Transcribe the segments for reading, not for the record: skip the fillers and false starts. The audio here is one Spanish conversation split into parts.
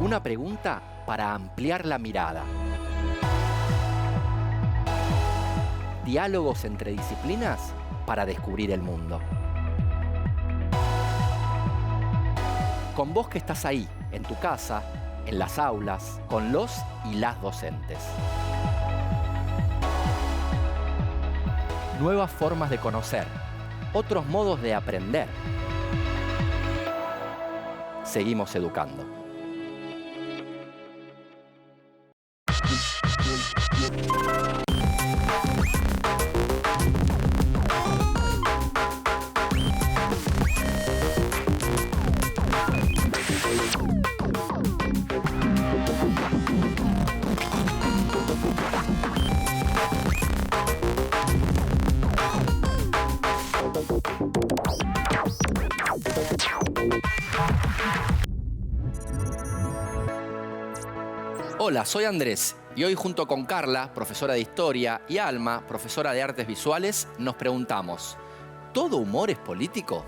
Una pregunta para ampliar la mirada. Diálogos entre disciplinas para descubrir el mundo. Con vos que estás ahí, en tu casa, en las aulas, con los y las docentes. Nuevas formas de conocer, otros modos de aprender. Seguimos educando. Hola, soy Andrés y hoy junto con Carla, profesora de Historia, y Alma, profesora de Artes Visuales, nos preguntamos, ¿todo humor es político?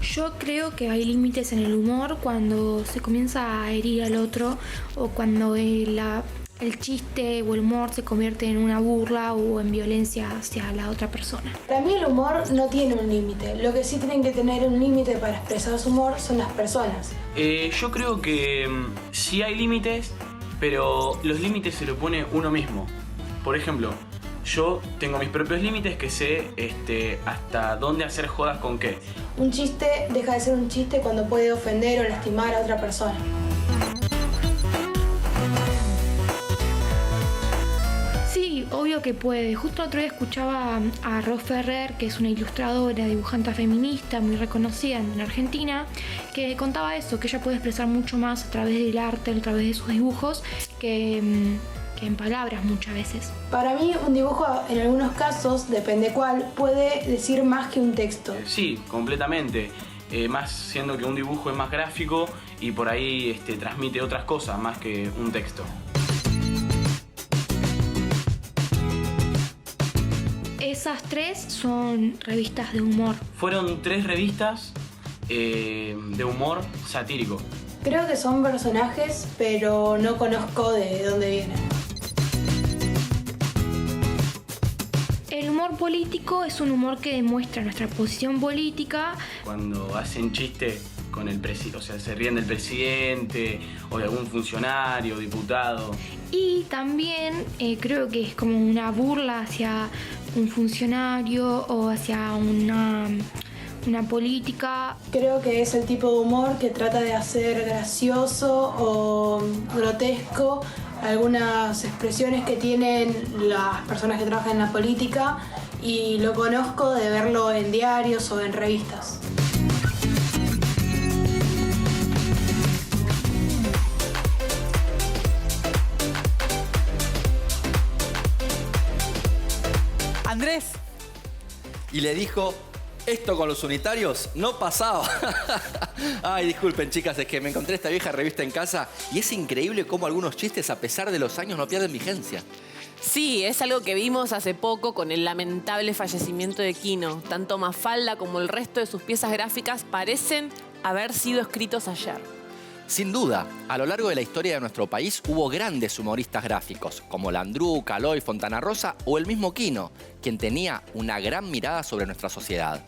Yo creo que hay límites en el humor cuando se comienza a herir al otro o cuando el chiste o el humor se convierte en una burla o en violencia hacia la otra persona. Para mí el humor no tiene un límite. Lo que sí tienen que tener un límite para expresar su humor son las personas. Yo creo que sí hay límites, pero los límites se lo pone uno mismo. Por ejemplo, yo tengo mis propios límites que sé hasta dónde hacer jodas con qué. Un chiste deja de ser un chiste cuando puede ofender o lastimar a otra persona. Sí, obvio que puede. Justo el otro día escuchaba a Ros Ferrer, que es una ilustradora, dibujante feminista muy reconocida en Argentina, que contaba eso, que ella puede expresar mucho más a través del arte, a través de sus dibujos, que en palabras muchas veces. Para mí un dibujo en algunos casos, depende cuál, puede decir más que un texto. Sí, completamente. Más siendo que un dibujo es más gráfico y por ahí transmite otras cosas más que un texto. Esas tres son revistas de humor. Fueron 3 revistas de humor satírico. Creo que son personajes, pero no conozco de dónde vienen. El humor político es un humor que demuestra nuestra posición política. Cuando hacen chiste con el presidente, o sea, se ríen del presidente o de algún funcionario, diputado. Y también creo que es como una burla hacia un funcionario o hacia una política. Creo que es el tipo de humor que trata de hacer gracioso o grotesco algunas expresiones que tienen las personas que trabajan en la política, y lo conozco de verlo en diarios o en revistas. Andrés. Y le dijo, esto con los unitarios no pasaba. Ay, disculpen chicas, es que me encontré esta vieja revista en casa y es increíble cómo algunos chistes a pesar de los años no pierden vigencia. Sí, es algo que vimos hace poco con el lamentable fallecimiento de Quino. Tanto Mafalda como el resto de sus piezas gráficas parecen haber sido escritos ayer. Sin duda, a lo largo de la historia de nuestro país hubo grandes humoristas gráficos, como Landru, Caló y Fontana Rosa o el mismo Quino, quien tenía una gran mirada sobre nuestra sociedad.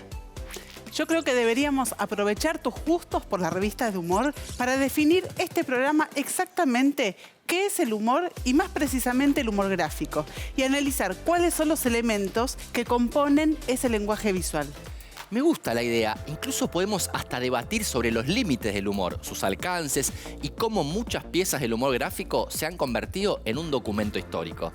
Yo creo que deberíamos aprovechar tus gustos por las revistas de humor para definir este programa exactamente qué es el humor y más precisamente el humor gráfico y analizar cuáles son los elementos que componen ese lenguaje visual. Me gusta la idea, incluso podemos hasta debatir sobre los límites del humor, sus alcances y cómo muchas piezas del humor gráfico se han convertido en un documento histórico.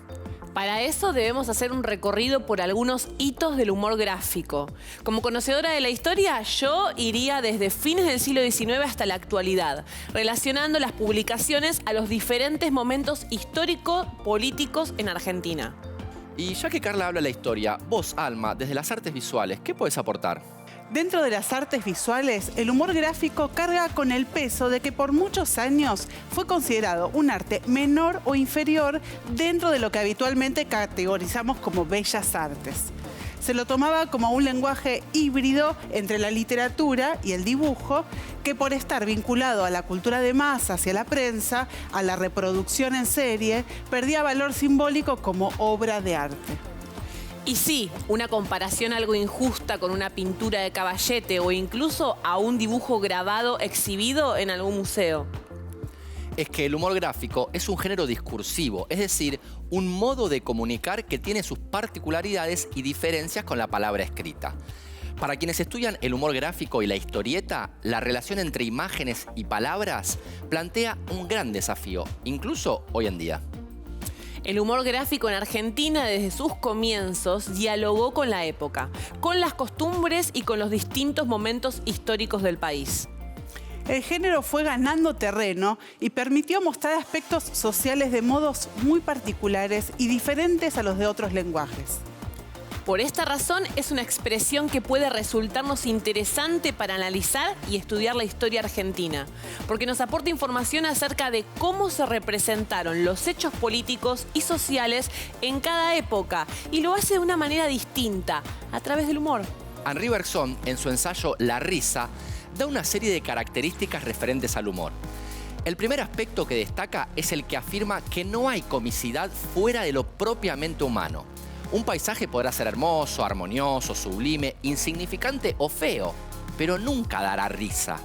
Para eso debemos hacer un recorrido por algunos hitos del humor gráfico. Como conocedora de la historia, yo iría desde fines del siglo XIX hasta la actualidad, relacionando las publicaciones a los diferentes momentos histórico-políticos en Argentina. Y ya que Carla habla de la historia, vos, Alma, desde las artes visuales, ¿qué podés aportar? Dentro de las artes visuales, el humor gráfico carga con el peso de que por muchos años fue considerado un arte menor o inferior dentro de lo que habitualmente categorizamos como bellas artes. Se lo tomaba como un lenguaje híbrido entre la literatura y el dibujo, que por estar vinculado a la cultura de masas y a la prensa, a la reproducción en serie, perdía valor simbólico como obra de arte. Y sí, una comparación algo injusta con una pintura de Caballete o incluso a un dibujo grabado exhibido en algún museo. Es que el humor gráfico es un género discursivo, es decir, un modo de comunicar que tiene sus particularidades y diferencias con la palabra escrita. Para quienes estudian el humor gráfico y la historieta, la relación entre imágenes y palabras plantea un gran desafío, incluso hoy en día. El humor gráfico en Argentina desde sus comienzos dialogó con la época, con las costumbres y con los distintos momentos históricos del país. El género fue ganando terreno y permitió mostrar aspectos sociales de modos muy particulares y diferentes a los de otros lenguajes. Por esta razón es una expresión que puede resultarnos interesante para analizar y estudiar la historia argentina, porque nos aporta información acerca de cómo se representaron los hechos políticos y sociales en cada época, y lo hace de una manera distinta, a través del humor. Henri Bergson, en su ensayo La risa, da una serie de características referentes al humor. El primer aspecto que destaca es el que afirma que no hay comicidad fuera de lo propiamente humano. Un paisaje podrá ser hermoso, armonioso, sublime, insignificante o feo, pero nunca dará risa.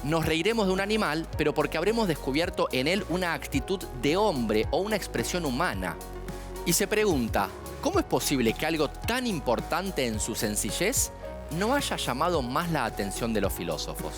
Nos reiremos de un animal, pero porque habremos descubierto en él una actitud de hombre o una expresión humana. Y se pregunta, ¿cómo es posible que algo tan importante en su sencillez no haya llamado más la atención de los filósofos?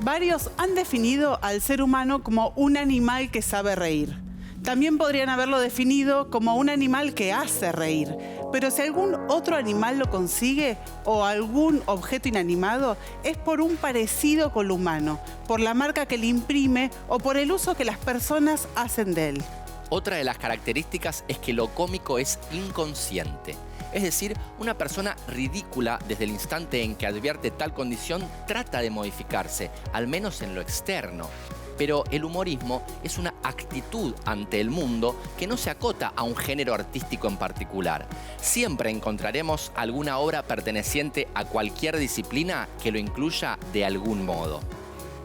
Varios han definido al ser humano como un animal que sabe reír. También podrían haberlo definido como un animal que hace reír. Pero si algún otro animal lo consigue o algún objeto inanimado, es por un parecido con lo humano, por la marca que le imprime o por el uso que las personas hacen de él. Otra de las características es que lo cómico es inconsciente. Es decir, una persona ridícula desde el instante en que advierte tal condición trata de modificarse, al menos en lo externo. Pero el humorismo es una actitud ante el mundo que no se acota a un género artístico en particular. Siempre encontraremos alguna obra perteneciente a cualquier disciplina que lo incluya de algún modo.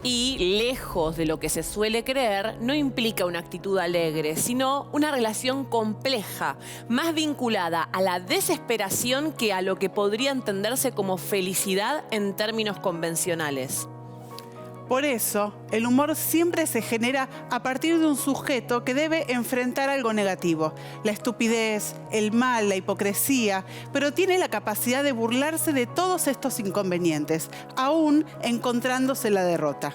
Y lejos de lo que se suele creer, no implica una actitud alegre, sino una relación compleja, más vinculada a la desesperación que a lo que podría entenderse como felicidad en términos convencionales. Por eso, el humor siempre se genera a partir de un sujeto que debe enfrentar algo negativo, la estupidez, el mal, la hipocresía, pero tiene la capacidad de burlarse de todos estos inconvenientes, aún encontrándose la derrota.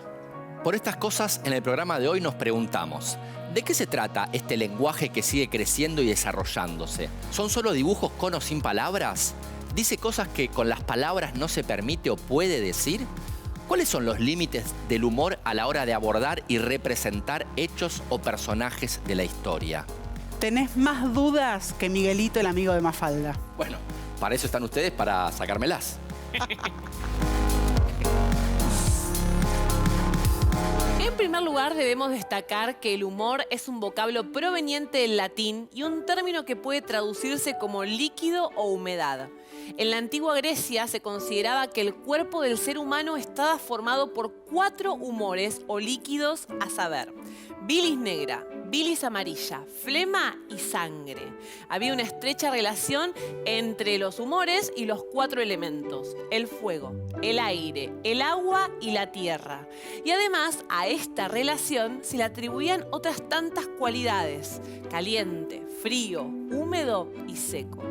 Por estas cosas, en el programa de hoy nos preguntamos, ¿de qué se trata este lenguaje que sigue creciendo y desarrollándose? ¿Son solo dibujos con o sin palabras? ¿Dice cosas que con las palabras no se permite o puede decir? ¿Cuáles son los límites del humor a la hora de abordar y representar hechos o personajes de la historia? Tenés más dudas que Miguelito, el amigo de Mafalda. Bueno, para eso están ustedes, para sacármelas. En primer lugar, debemos destacar que el humor es un vocablo proveniente del latín y un término que puede traducirse como líquido o humedad. En la antigua Grecia se consideraba que el cuerpo del ser humano estaba formado por 4 humores o líquidos, a saber, bilis negra, bilis amarilla, flema y sangre. Había una estrecha relación entre los humores y los 4 elementos: el fuego, el aire, el agua y la tierra. Y además a esta relación se le atribuían otras tantas cualidades: caliente, frío, húmedo y seco.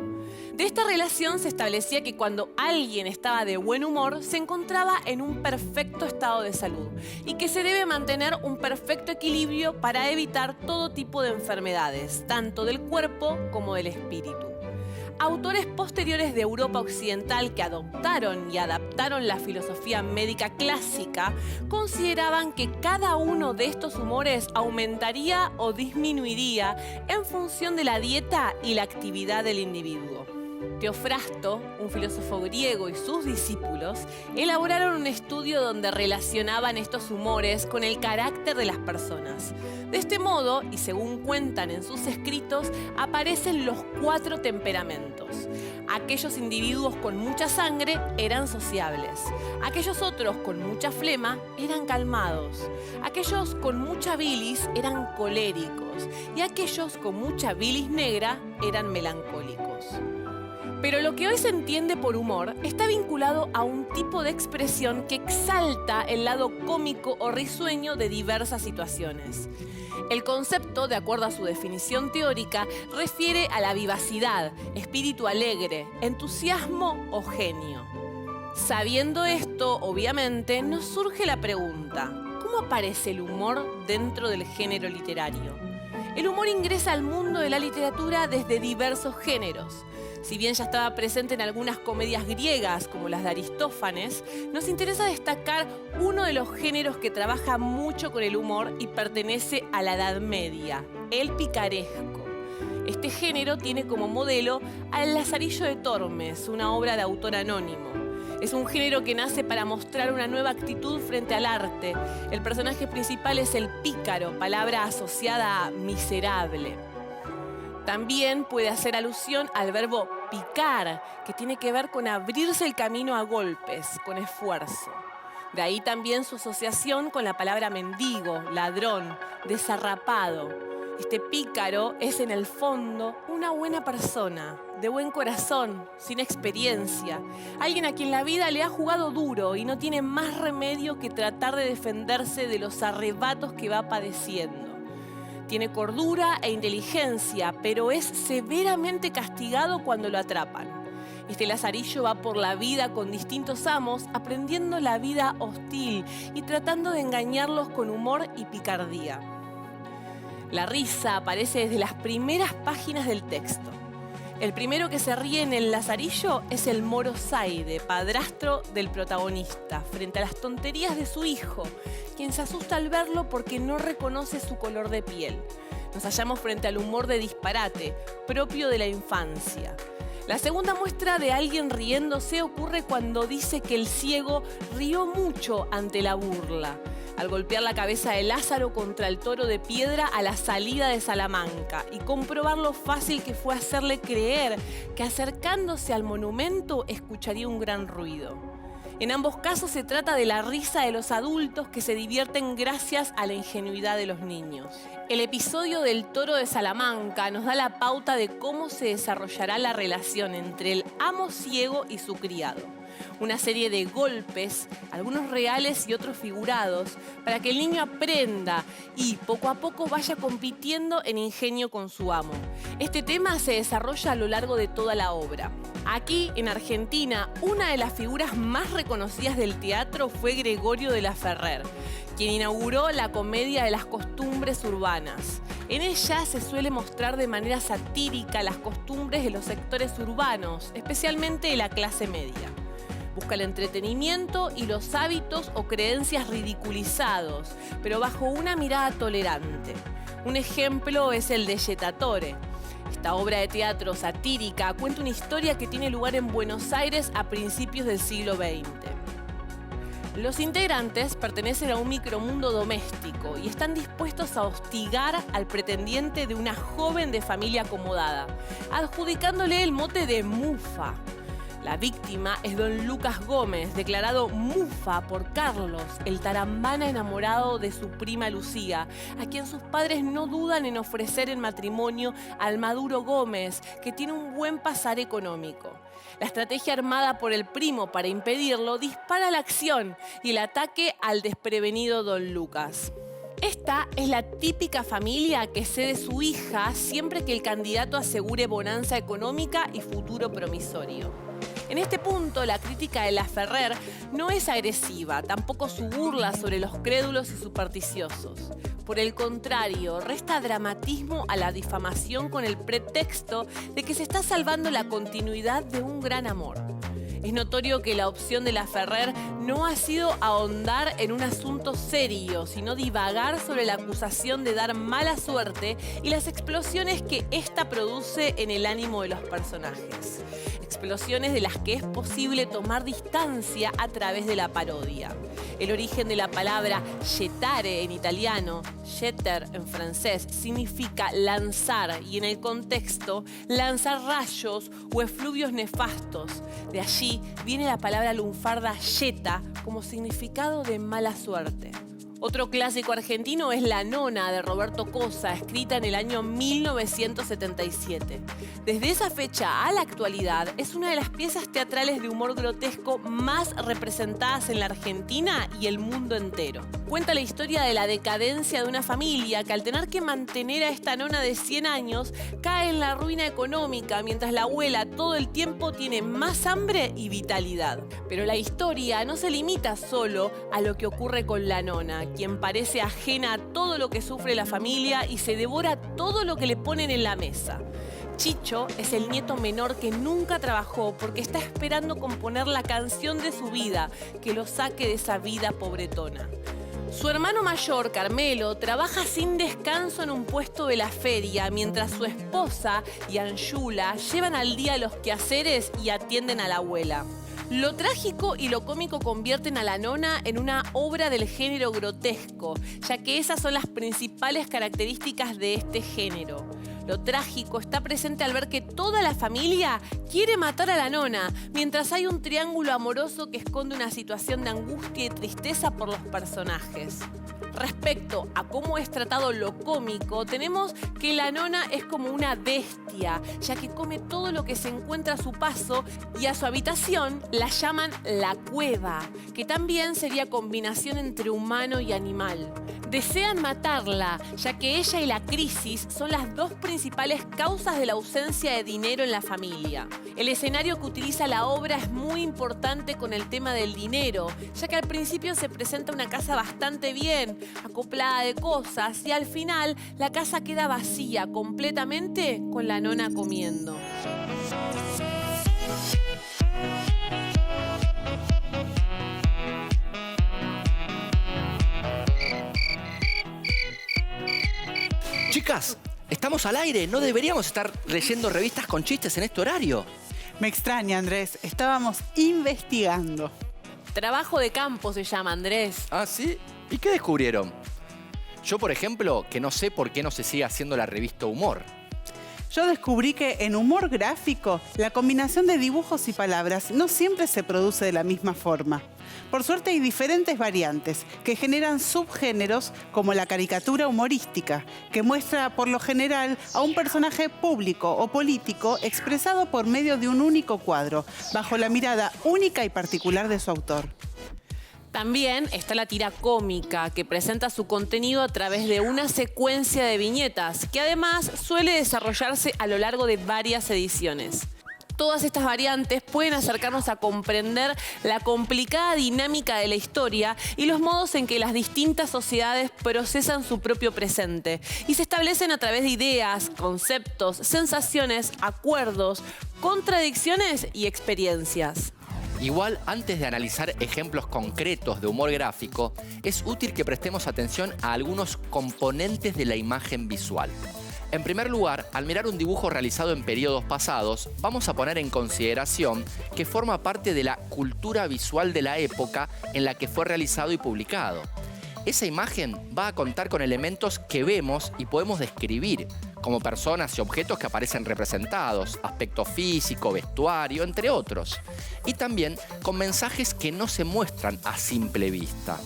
De esta relación se establecía que cuando alguien estaba de buen humor, se encontraba en un perfecto estado de salud y que se debe mantener un perfecto equilibrio para evitar todo tipo de enfermedades, tanto del cuerpo como del espíritu. autores posteriores de Europa Occidental que adoptaron y adaptaron la filosofía médica clásica consideraban que cada uno de estos humores aumentaría o disminuiría en función de la dieta y la actividad del individuo. Teofrasto, un filósofo griego, y sus discípulos elaboraron un estudio donde relacionaban estos humores con el carácter de las personas. De este modo, y según cuentan en sus escritos, aparecen los 4 temperamentos. Aquellos individuos con mucha sangre eran sociables. Aquellos otros con mucha flema eran calmados. Aquellos con mucha bilis eran coléricos. Y aquellos con mucha bilis negra eran melancólicos. Pero lo que hoy se entiende por humor está vinculado a un tipo de expresión que exalta el lado cómico o risueño de diversas situaciones. El concepto, de acuerdo a su definición teórica, refiere a la vivacidad, espíritu alegre, entusiasmo o genio. Sabiendo esto, obviamente, nos surge la pregunta: ¿cómo aparece el humor dentro del género literario? El humor ingresa al mundo de la literatura desde diversos géneros. Si bien ya estaba presente en algunas comedias griegas, como las de Aristófanes, nos interesa destacar uno de los géneros que trabaja mucho con el humor y pertenece a la Edad Media, el picaresco. Este género tiene como modelo al Lazarillo de Tormes, una obra de autor anónimo. Es un género que nace para mostrar una nueva actitud frente al arte. El personaje principal es el pícaro, palabra asociada a miserable. También puede hacer alusión al verbo picar, que tiene que ver con abrirse el camino a golpes, con esfuerzo. De ahí también su asociación con la palabra mendigo, ladrón, desarrapado. Este pícaro es en el fondo una buena persona, de buen corazón, sin experiencia. Alguien a quien la vida le ha jugado duro y no tiene más remedio que tratar de defenderse de los arrebatos que va padeciendo. Tiene cordura e inteligencia, pero es severamente castigado cuando lo atrapan. Este lazarillo va por la vida con distintos amos, aprendiendo la vida hostil y tratando de engañarlos con humor y picardía. La risa aparece desde las primeras páginas del texto. El primero que se ríe en el lazarillo es el moro Zaide, padrastro del protagonista, frente a las tonterías de su hijo, quien se asusta al verlo porque no reconoce su color de piel. Nos hallamos frente al humor de disparate, propio de la infancia. La segunda muestra de alguien riéndose ocurre cuando dice que el ciego rió mucho ante la burla, al golpear la cabeza de Lázaro contra el toro de piedra a la salida de Salamanca y comprobar lo fácil que fue hacerle creer que acercándose al monumento escucharía un gran ruido. En ambos casos se trata de la risa de los adultos que se divierten gracias a la ingenuidad de los niños. El episodio del toro de Salamanca nos da la pauta de cómo se desarrollará la relación entre el amo ciego y su criado. Una serie de golpes, algunos reales y otros figurados, para que el niño aprenda y poco a poco vaya compitiendo en ingenio con su amo. Este tema se desarrolla a lo largo de toda la obra. Aquí, en Argentina, una de las figuras más reconocidas del teatro fue Gregorio de la Ferrer, quien inauguró la comedia de las costumbres urbanas. En ella se suele mostrar de manera satírica las costumbres de los sectores urbanos, especialmente de la clase media. Busca el entretenimiento y los hábitos o creencias ridiculizados, pero bajo una mirada tolerante. Un ejemplo es el de Jettatore. Esta obra de teatro satírica cuenta una historia que tiene lugar en Buenos Aires a principios del siglo XX. Los integrantes pertenecen a un micromundo doméstico y están dispuestos a hostigar al pretendiente de una joven de familia acomodada, adjudicándole el mote de mufa. La víctima es don Lucas Gómez, declarado mufa por Carlos, el tarambana enamorado de su prima Lucía, a quien sus padres no dudan en ofrecer en matrimonio al Maduro Gómez, que tiene un buen pasar económico. La estrategia armada por el primo para impedirlo dispara la acción y el ataque al desprevenido don Lucas. Esta es la típica familia que cede su hija siempre que el candidato asegure bonanza económica y futuro promisorio. En este punto, la crítica de Laferrer no es agresiva, tampoco su burla sobre los crédulos y supersticiosos. Por el contrario, resta dramatismo a la difamación con el pretexto de que se está salvando la continuidad de un gran amor. Es notorio que la opción de Laferrer no ha sido ahondar en un asunto serio, sino divagar sobre la acusación de dar mala suerte y las explosiones que ésta produce en el ánimo de los personajes. Explosiones de las que es posible tomar distancia a través de la parodia. El origen de la palabra gettare en italiano, jeter en francés, significa lanzar y en el contexto lanzar rayos o efluvios nefastos. De allí viene la palabra lunfarda jeta como significado de mala suerte. Otro clásico argentino es La Nona de Roberto Cosa, escrita en el año 1977. Desde esa fecha a la actualidad es una de las piezas teatrales de humor grotesco más representadas en la Argentina y el mundo entero. Cuenta la historia de la decadencia de una familia que al tener que mantener a esta nona de 100 años cae en la ruina económica mientras la abuela todo el tiempo tiene más hambre y vitalidad. Pero la historia no se limita solo a lo que ocurre con la nona, quien parece ajena a todo lo que sufre la familia y se devora todo lo que le ponen en la mesa. Chicho es el nieto menor que nunca trabajó porque está esperando componer la canción de su vida que lo saque de esa vida pobretona. Su hermano mayor, Carmelo, trabaja sin descanso en un puesto de la feria, mientras su esposa y Anjula llevan al día los quehaceres y atienden a la abuela. Lo trágico y lo cómico convierten a La Nona en una obra del género grotesco, ya que esas son las principales características de este género. Lo trágico está presente al ver que toda la familia quiere matar a la nona, mientras hay un triángulo amoroso que esconde una situación de angustia y tristeza por los personajes. Respecto a cómo es tratado lo cómico, tenemos que la nona es como una bestia, ya que come todo lo que se encuentra a su paso, y a su habitación la llaman la cueva, que también sería combinación entre humano y animal. Desean matarla, ya que ella y la crisis son las dos principales causas de la ausencia de dinero en la familia. El escenario que utiliza la obra es muy importante con el tema del dinero, ya que al principio se presenta una casa bastante bien, acoplada de cosas, y al final la casa queda vacía completamente con la nona comiendo. Chicas, estamos al aire. ¿No deberíamos estar leyendo revistas con chistes en este horario? Me extraña, Andrés. Estábamos investigando. Trabajo de campo se llama, Andrés. ¿Ah, sí? ¿Y qué descubrieron? Yo, por ejemplo, que no sé por qué no se sigue haciendo la revista Humor. Yo descubrí que en humor gráfico, la combinación de dibujos y palabras no siempre se produce de la misma forma. Por suerte hay diferentes variantes que generan subgéneros como la caricatura humorística, que muestra por lo general a un personaje público o político expresado por medio de un único cuadro, bajo la mirada única y particular de su autor. También está la tira cómica, que presenta su contenido a través de una secuencia de viñetas, que además suele desarrollarse a lo largo de varias ediciones. Todas estas variantes pueden acercarnos a comprender la complicada dinámica de la historia y los modos en que las distintas sociedades procesan su propio presente y se establecen a través de ideas, conceptos, sensaciones, acuerdos, contradicciones y experiencias. Igual, antes de analizar ejemplos concretos de humor gráfico, es útil que prestemos atención a algunos componentes de la imagen visual. En primer lugar, al mirar un dibujo realizado en periodos pasados, vamos a poner en consideración que forma parte de la cultura visual de la época en la que fue realizado y publicado. Esa imagen va a contar con elementos que vemos y podemos describir, como personas y objetos que aparecen representados, aspecto físico, vestuario, entre otros. Y también con mensajes que no se muestran a simple vista.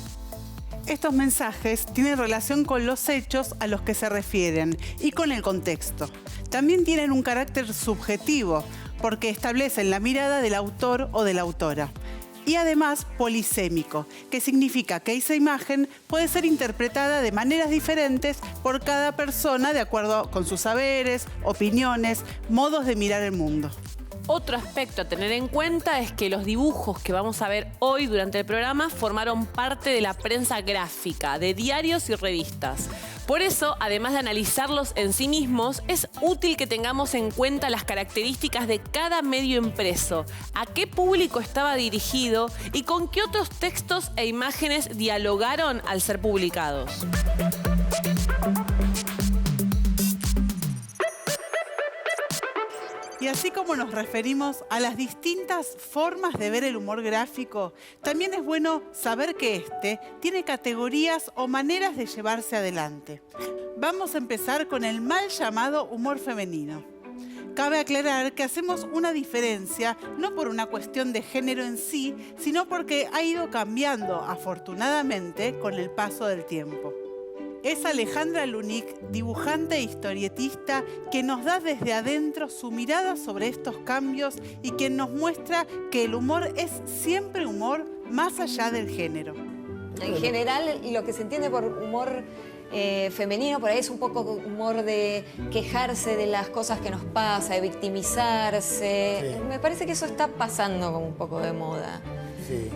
Estos mensajes tienen relación con los hechos a los que se refieren y con el contexto. También tienen un carácter subjetivo, porque establecen la mirada del autor o de la autora. Y además polisémico, que significa que esa imagen puede ser interpretada de maneras diferentes por cada persona de acuerdo con sus saberes, opiniones, modos de mirar el mundo. Otro aspecto a tener en cuenta es que los dibujos que vamos a ver hoy durante el programa formaron parte de la prensa gráfica, de diarios y revistas. Por eso, además de analizarlos en sí mismos, es útil que tengamos en cuenta las características de cada medio impreso, a qué público estaba dirigido y con qué otros textos e imágenes dialogaron al ser publicados. Y así como nos referimos a las distintas formas de ver el humor gráfico, también es bueno saber que este tiene categorías o maneras de llevarse adelante. Vamos a empezar con el mal llamado humor femenino. Cabe aclarar que hacemos una diferencia no por una cuestión de género en sí, sino porque ha ido cambiando, afortunadamente, con el paso del tiempo. Es Alejandra Lunik, dibujante e historietista, que nos da desde adentro su mirada sobre estos cambios y quien nos muestra que el humor es siempre humor más allá del género. En general, lo que se entiende por humor femenino, por ahí es un poco humor de quejarse de las cosas que nos pasa, de victimizarse. Sí. Me parece que eso está pasando como un poco de moda. Sí.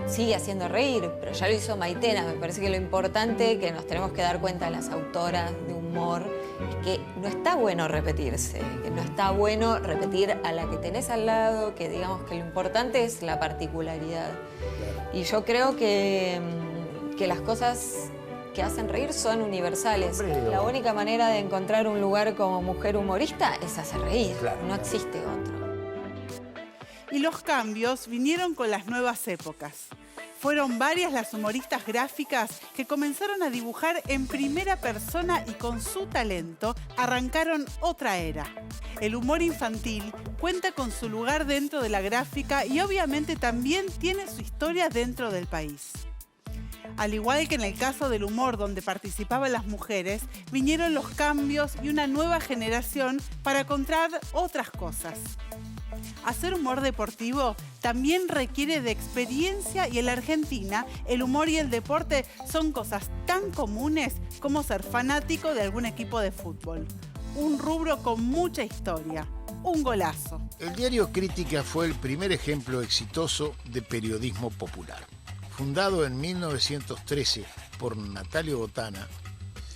Sigue haciendo reír, pero ya lo hizo Maitena. Me parece que lo importante que nos tenemos que dar cuenta las autoras de humor es que no está bueno repetirse, que no está bueno repetir a la que tenés al lado, que digamos que lo importante es la particularidad. Y yo creo que las cosas que hacen reír son universales. La única manera de encontrar un lugar como mujer humorista es hacer reír, no existe otro. Y los cambios vinieron con las nuevas épocas. Fueron varias las humoristas gráficas que comenzaron a dibujar en primera persona y con su talento arrancaron otra era. El humor infantil cuenta con su lugar dentro de la gráfica y obviamente también tiene su historia dentro del país. Al igual que en el caso del humor donde participaban las mujeres, vinieron los cambios y una nueva generación para contar otras cosas. Hacer humor deportivo también requiere de experiencia y en la Argentina el humor y el deporte son cosas tan comunes como ser fanático de algún equipo de fútbol. Un rubro con mucha historia, un golazo. El diario Crítica fue el primer ejemplo exitoso de periodismo popular. Fundado en 1913 por Natalio Botana,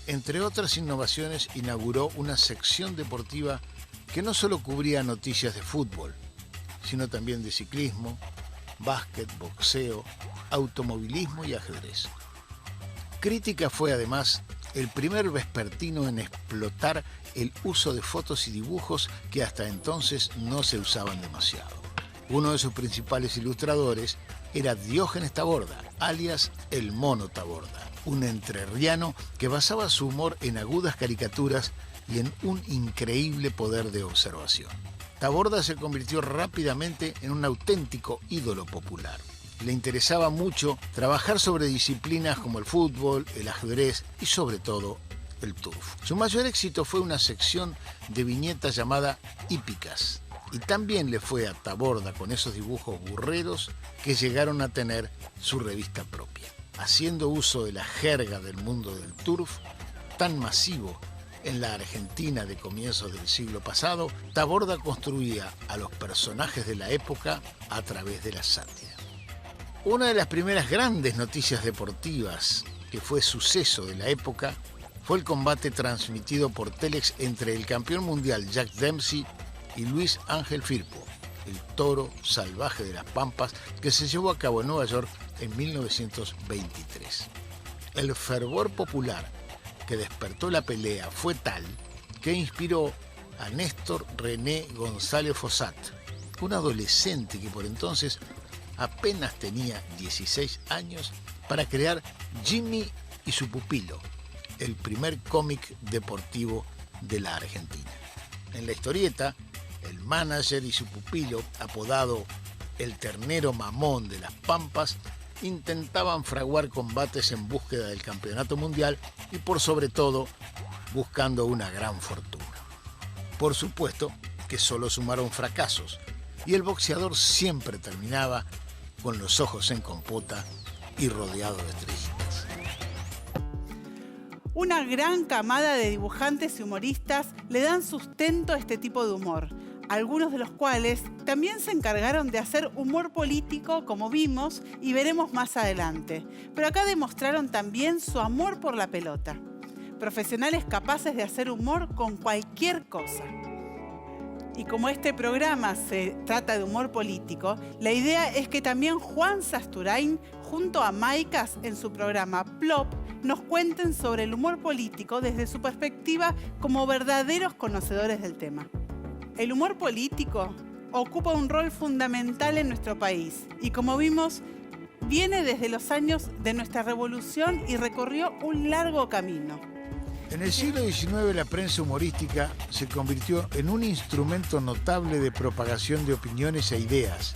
entre otras innovaciones inauguró una sección deportiva que no solo cubría noticias de fútbol, sino también de ciclismo, básquet, boxeo, automovilismo y ajedrez. Crítica fue además el primer vespertino en explotar el uso de fotos y dibujos que hasta entonces no se usaban demasiado. Uno de sus principales ilustradores era Diógenes Taborda, alias el Mono Taborda, un entrerriano que basaba su humor en agudas caricaturas y en un increíble poder de observación. Taborda se convirtió rápidamente en un auténtico ídolo popular. Le interesaba mucho trabajar sobre disciplinas como el fútbol, el ajedrez y sobre todo el turf. Su mayor éxito fue una sección de viñetas llamada Hípicas. Y también le fue a Taborda con esos dibujos burreros que llegaron a tener su revista propia. Haciendo uso de la jerga del mundo del turf, tan masivo en la Argentina de comienzos del siglo pasado, Taborda construía a los personajes de la época a través de la sátira. Una de las primeras grandes noticias deportivas que fue suceso de la época fue el combate transmitido por Telex entre el campeón mundial Jack Dempsey y Luis Ángel Firpo, el toro salvaje de las Pampas, que se llevó a cabo en Nueva York en 1923. El fervor popular que despertó la pelea fue tal que inspiró a Néstor René González Fossat, un adolescente que por entonces apenas tenía 16 años, para crear Jimmy y su pupilo, el primer cómic deportivo de la Argentina. En la historieta, el manager y su pupilo, apodado el ternero mamón de las Pampas, intentaban fraguar combates en búsqueda del campeonato mundial y por sobre todo buscando una gran fortuna. Por supuesto que solo sumaron fracasos y el boxeador siempre terminaba con los ojos en compota y rodeado de estrellitas. Una gran camada de dibujantes y humoristas le dan sustento a este tipo de humor. algunos de los cuales también se encargaron de hacer humor político, como vimos y veremos más adelante. Pero acá demostraron también su amor por la pelota. Profesionales capaces de hacer humor con cualquier cosa. Y como este programa se trata de humor político, la idea es que también Juan Sasturain, junto a Maicas en su programa Plop, nos cuenten sobre el humor político desde su perspectiva como verdaderos conocedores del tema. El humor político ocupa un rol fundamental en nuestro país y, como vimos, viene desde los años de nuestra revolución y recorrió un largo camino. En el siglo XIX la prensa humorística se convirtió en un instrumento notable de propagación de opiniones e ideas,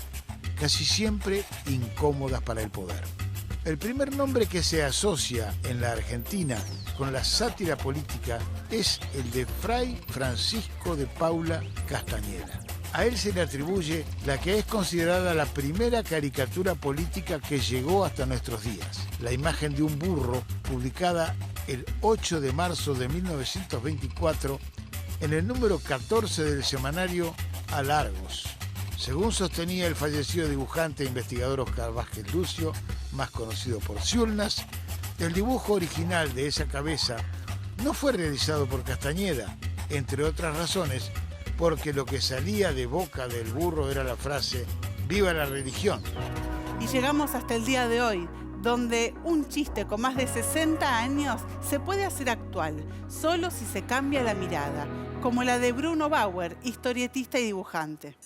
casi siempre incómodas para el poder. El primer nombre que se asocia en la Argentina con la sátira política es el de Fray Francisco de Paula Castañeda. A él se le atribuye la que es considerada la primera caricatura política que llegó hasta nuestros días, la imagen de un burro publicada el 8 de marzo de 1924 en el número 14 del semanario Alargos. Según sostenía el fallecido dibujante e investigador Oscar Vázquez Lucio, más conocido por Ciulnas, el dibujo original de esa cabeza no fue realizado por Castañeda, entre otras razones, porque lo que salía de boca del burro era la frase «¡Viva la religión!». Y llegamos hasta el día de hoy, donde un chiste con más de 60 años se puede hacer actual, solo si se cambia la mirada, como la de Bruno Bauer, historietista y dibujante.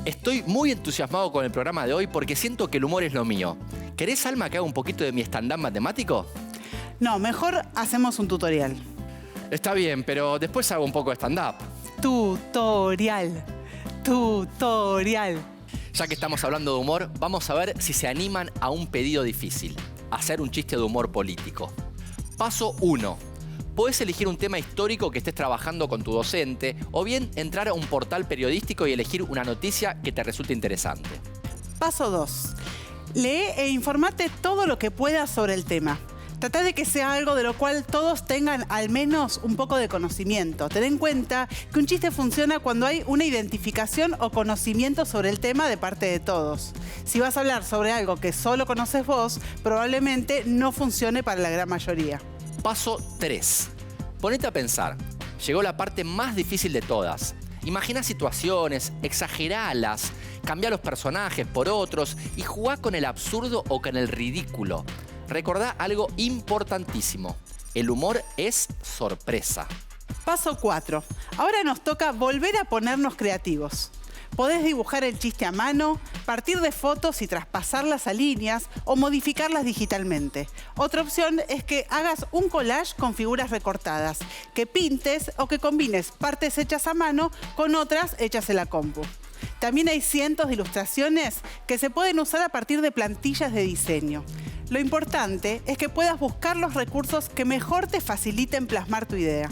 Estoy muy entusiasmado con el programa de hoy porque siento que el humor es lo mío. ¿Querés, Alma, que haga un poquito de mi stand-up matemático? No, mejor hacemos un tutorial. Está bien, pero después hago un poco de stand-up. Tutorial. Ya que estamos hablando de humor, vamos a ver si se animan a un pedido difícil. Hacer un chiste de humor político. Paso 1. Podés elegir un tema histórico que estés trabajando con tu docente o bien entrar a un portal periodístico y elegir una noticia que te resulte interesante. Paso 2. Lee e informate todo lo que puedas sobre el tema. Trata de que sea algo de lo cual todos tengan al menos un poco de conocimiento. Ten en cuenta que un chiste funciona cuando hay una identificación o conocimiento sobre el tema de parte de todos. Si vas a hablar sobre algo que solo conoces vos, probablemente no funcione para la gran mayoría. Paso 3. Ponete a pensar. Llegó la parte más difícil de todas. Imagina situaciones, exageralas, cambia los personajes por otros y jugá con el absurdo o con el ridículo. Recordá algo importantísimo. El humor es sorpresa. Paso 4. Ahora nos toca volver a ponernos creativos. Podés dibujar el chiste a mano, partir de fotos y traspasarlas a líneas o modificarlas digitalmente. Otra opción es que hagas un collage con figuras recortadas, que pintes o que combines partes hechas a mano con otras hechas en la compu. También hay cientos de ilustraciones que se pueden usar a partir de plantillas de diseño. Lo importante es que puedas buscar los recursos que mejor te faciliten plasmar tu idea.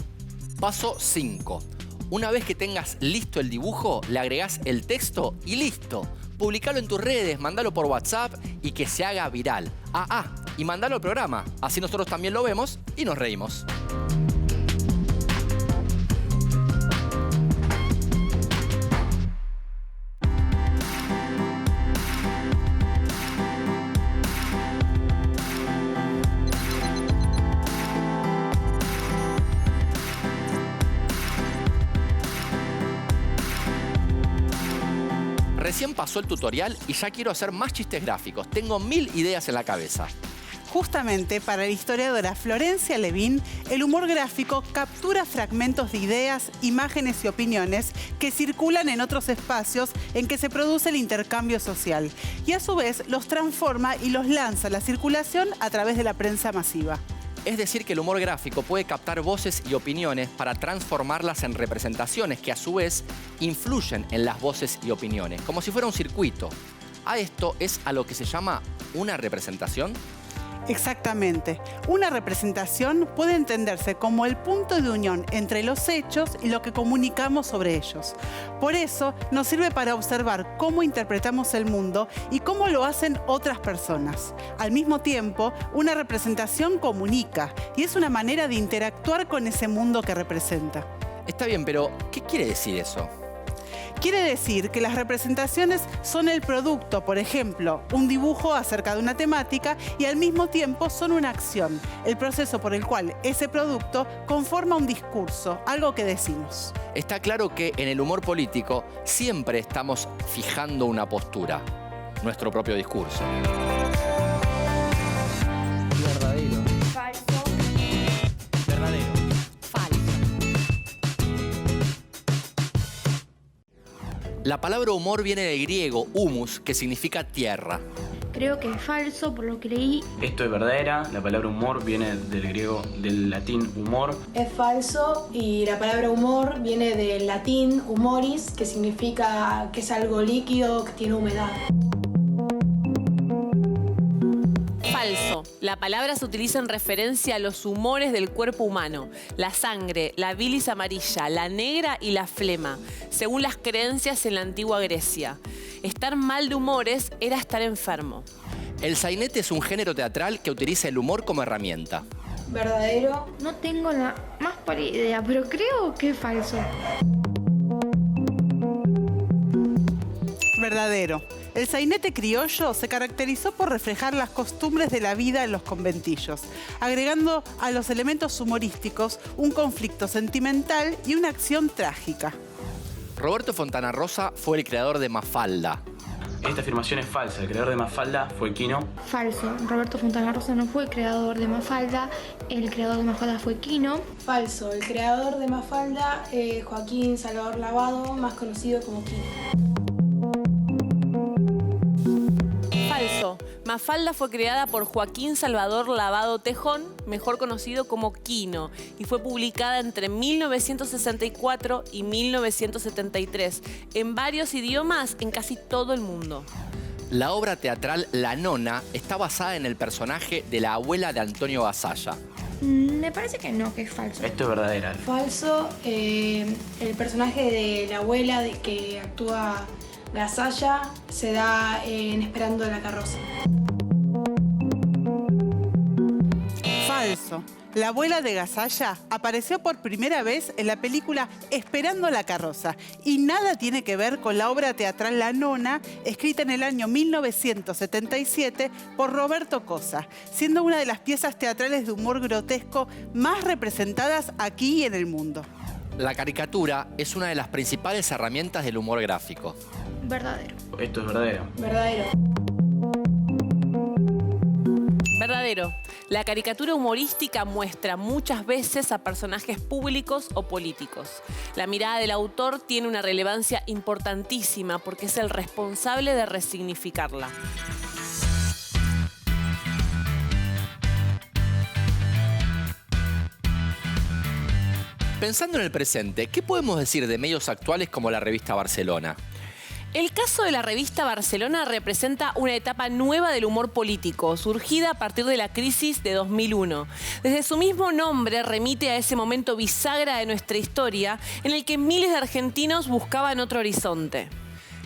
Paso 5. Una vez que tengas listo el dibujo, le agregás el texto y listo. Publicalo en tus redes, mandalo por WhatsApp y que se haga viral. Y mandalo al programa. Así nosotros también lo vemos y nos reímos. Recién pasó el tutorial y ya quiero hacer más chistes gráficos. Tengo 1000 ideas en la cabeza. Justamente para la historiadora Florencia Levin, el humor gráfico captura fragmentos de ideas, imágenes y opiniones que circulan en otros espacios en que se produce el intercambio social y a su vez los transforma y los lanza a la circulación a través de la prensa masiva. Es decir, que el humor gráfico puede captar voces y opiniones para transformarlas en representaciones que a su vez influyen en las voces y opiniones, como si fuera un circuito. A esto es a lo que se llama una representación. Exactamente. Una representación puede entenderse como el punto de unión entre los hechos y lo que comunicamos sobre ellos. Por eso, nos sirve para observar cómo interpretamos el mundo y cómo lo hacen otras personas. Al mismo tiempo, una representación comunica y es una manera de interactuar con ese mundo que representa. Está bien, pero ¿qué quiere decir eso? Quiere decir que las representaciones son el producto, por ejemplo, un dibujo acerca de una temática y al mismo tiempo son una acción, el proceso por el cual ese producto conforma un discurso, algo que decimos. Está claro que en el humor político siempre estamos fijando una postura, nuestro propio discurso. Verdadero. Falso. Verdadero. La palabra humor viene del griego humus, que significa tierra. Creo que es falso, por lo que leí. Esto es verdadera. La palabra humor viene del griego, del latín humor. Es falso y la palabra humor viene del latín humoris, que significa que es algo líquido, que tiene humedad. Falso. La palabra se utiliza en referencia a los humores del cuerpo humano. La sangre, la bilis amarilla, la negra y la flema, según las creencias en la antigua Grecia. Estar mal de humores era estar enfermo. El sainete es un género teatral que utiliza el humor como herramienta. ¿Verdadero? No tengo la más pálida idea, pero creo que es falso. Verdadero. El sainete criollo se caracterizó por reflejar las costumbres de la vida en los conventillos, agregando a los elementos humorísticos un conflicto sentimental y una acción trágica. Roberto Fontana Rosa fue el creador de Mafalda. Esta afirmación es falsa. El creador de Mafalda fue Quino. Falso. Roberto Fontana Rosa no fue el creador de Mafalda. El creador de Mafalda fue Quino. Falso. El creador de Mafalda, Joaquín Salvador Lavado, más conocido como Quino. Falso. Mafalda fue creada por Joaquín Salvador Lavado Tejón, mejor conocido como Quino, y fue publicada entre 1964 y 1973 en varios idiomas en casi todo el mundo. La obra teatral La Nona está basada en el personaje de la abuela de Antonio Gasalla. Me parece que no, que es falso. Esto es verdadera. Falso. El personaje de la abuela de que actúa Gasalla se da en Esperando la carroza. Falso. La abuela de Gasalla apareció por primera vez en la película Esperando la carroza y nada tiene que ver con la obra teatral La Nona, escrita en el año 1977 por Roberto Cosa, siendo una de las piezas teatrales de humor grotesco más representadas aquí y en el mundo. La caricatura es una de las principales herramientas del humor gráfico. Verdadero. Esto es verdadero. Verdadero. Verdadero. La caricatura humorística muestra muchas veces a personajes públicos o políticos. La mirada del autor tiene una relevancia importantísima porque es el responsable de resignificarla. Pensando en el presente, ¿qué podemos decir de medios actuales como la revista Barcelona? El caso de la revista Barcelona representa una etapa nueva del humor político, surgida a partir de la crisis de 2001. Desde su mismo nombre remite a ese momento bisagra de nuestra historia en el que miles de argentinos buscaban otro horizonte.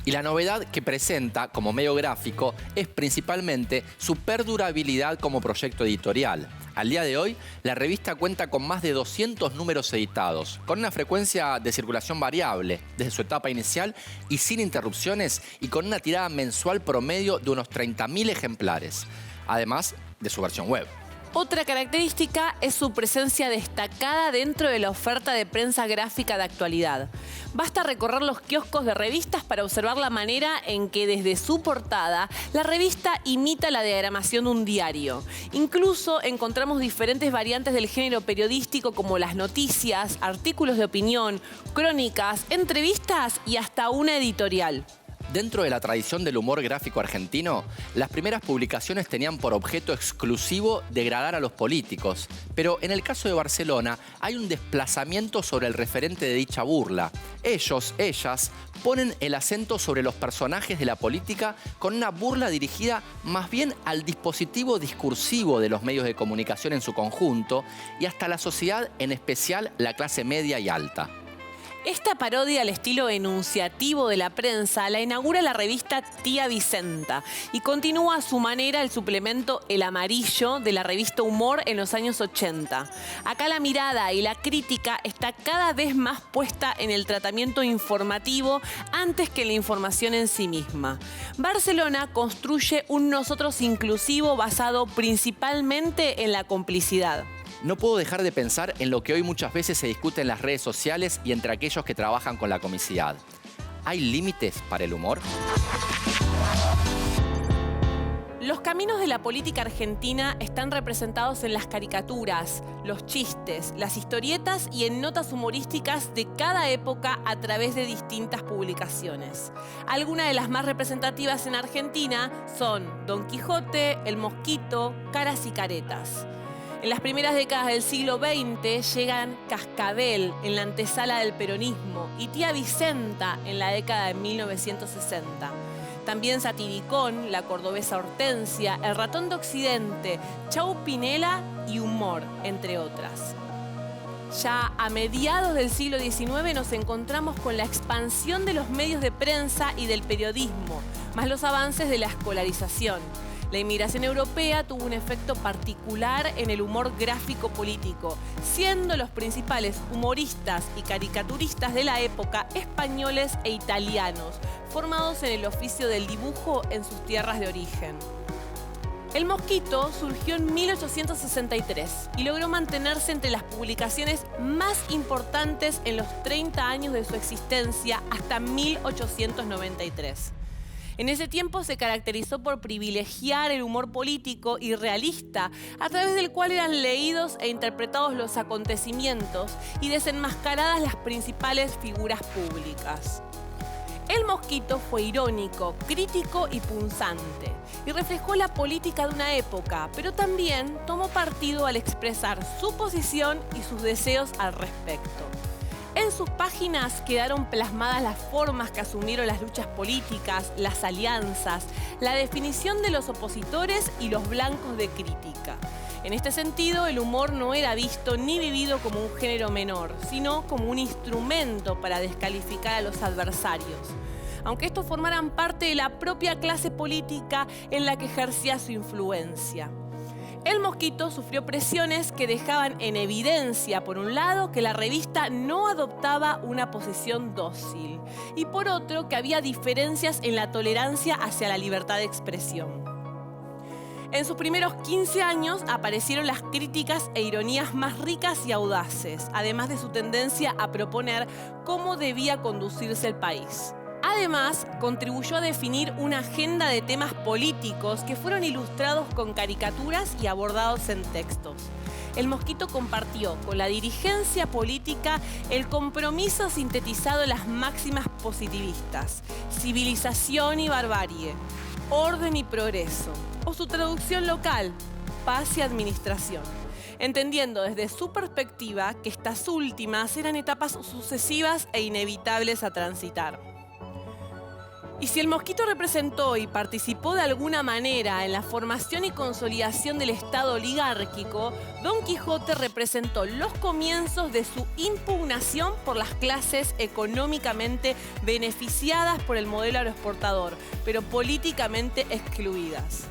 Y la novedad que presenta como medio gráfico es principalmente su perdurabilidad como proyecto editorial. Al día de hoy, la revista cuenta con más de 200 números editados, con una frecuencia de circulación variable desde su etapa inicial y sin interrupciones y con una tirada mensual promedio de unos 30.000 ejemplares, además de su versión web. Otra característica es su presencia destacada dentro de la oferta de prensa gráfica de actualidad. Basta recorrer los kioscos de revistas para observar la manera en que desde su portada la revista imita la diagramación de un diario. Incluso encontramos diferentes variantes del género periodístico como las noticias, artículos de opinión, crónicas, entrevistas y hasta una editorial. Dentro de la tradición del humor gráfico argentino, las primeras publicaciones tenían por objeto exclusivo degradar a los políticos, pero en el caso de Barcelona hay un desplazamiento sobre el referente de dicha burla. Ellos, ellas, ponen el acento sobre los personajes de la política con una burla dirigida más bien al dispositivo discursivo de los medios de comunicación en su conjunto y hasta la sociedad, en especial la clase media y alta. Esta parodia al estilo enunciativo de la prensa la inaugura la revista Tía Vicenta y continúa a su manera el suplemento El Amarillo de la revista Humor en los años 80. Acá la mirada y la crítica está cada vez más puesta en el tratamiento informativo antes que en la información en sí misma. Barcelona construye un nosotros inclusivo basado principalmente en la complicidad. No puedo dejar de pensar en lo que hoy muchas veces se discute en las redes sociales y entre aquellos que trabajan con la comicidad. ¿Hay límites para el humor? Los caminos de la política argentina están representados en las caricaturas, los chistes, las historietas y en notas humorísticas de cada época a través de distintas publicaciones. Algunas de las más representativas en Argentina son Don Quijote, El Mosquito, Caras y Caretas. En las primeras décadas del siglo XX llegan Cascabel en la antesala del peronismo y Tía Vicenta en la década de 1960. También Satiricón, La Cordobesa Hortensia, El Ratón de Occidente, Chau Pinela y Humor, entre otras. Ya a mediados del siglo XIX nos encontramos con la expansión de los medios de prensa y del periodismo, más los avances de la escolarización. La inmigración europea tuvo un efecto particular en el humor gráfico político, siendo los principales humoristas y caricaturistas de la época españoles e italianos, formados en el oficio del dibujo en sus tierras de origen. El Mosquito surgió en 1863 y logró mantenerse entre las publicaciones más importantes en los 30 años de su existencia hasta 1893. En ese tiempo se caracterizó por privilegiar el humor político y realista, a través del cual eran leídos e interpretados los acontecimientos y desenmascaradas las principales figuras públicas. El Mosquito fue irónico, crítico y punzante, y reflejó la política de una época, pero también tomó partido al expresar su posición y sus deseos al respecto. En sus páginas quedaron plasmadas las formas que asumieron las luchas políticas, las alianzas, la definición de los opositores y los blancos de crítica. En este sentido, el humor no era visto ni vivido como un género menor, sino como un instrumento para descalificar a los adversarios, aunque estos formaran parte de la propia clase política en la que ejercía su influencia. El Mosquito sufrió presiones que dejaban en evidencia, por un lado, que la revista no adoptaba una posición dócil y, por otro, que había diferencias en la tolerancia hacia la libertad de expresión. En sus primeros 15 años aparecieron las críticas e ironías más ricas y audaces, además de su tendencia a proponer cómo debía conducirse el país. Además, contribuyó a definir una agenda de temas políticos que fueron ilustrados con caricaturas y abordados en textos. El Mosquito compartió con la dirigencia política el compromiso sintetizado en las máximas positivistas: civilización y barbarie, orden y progreso, o su traducción local, paz y administración, entendiendo desde su perspectiva que estas últimas eran etapas sucesivas e inevitables a transitar. Y si el Mosquito representó y participó de alguna manera en la formación y consolidación del Estado oligárquico, Don Quijote representó los comienzos de su impugnación por las clases económicamente beneficiadas por el modelo agroexportador, pero políticamente excluidas.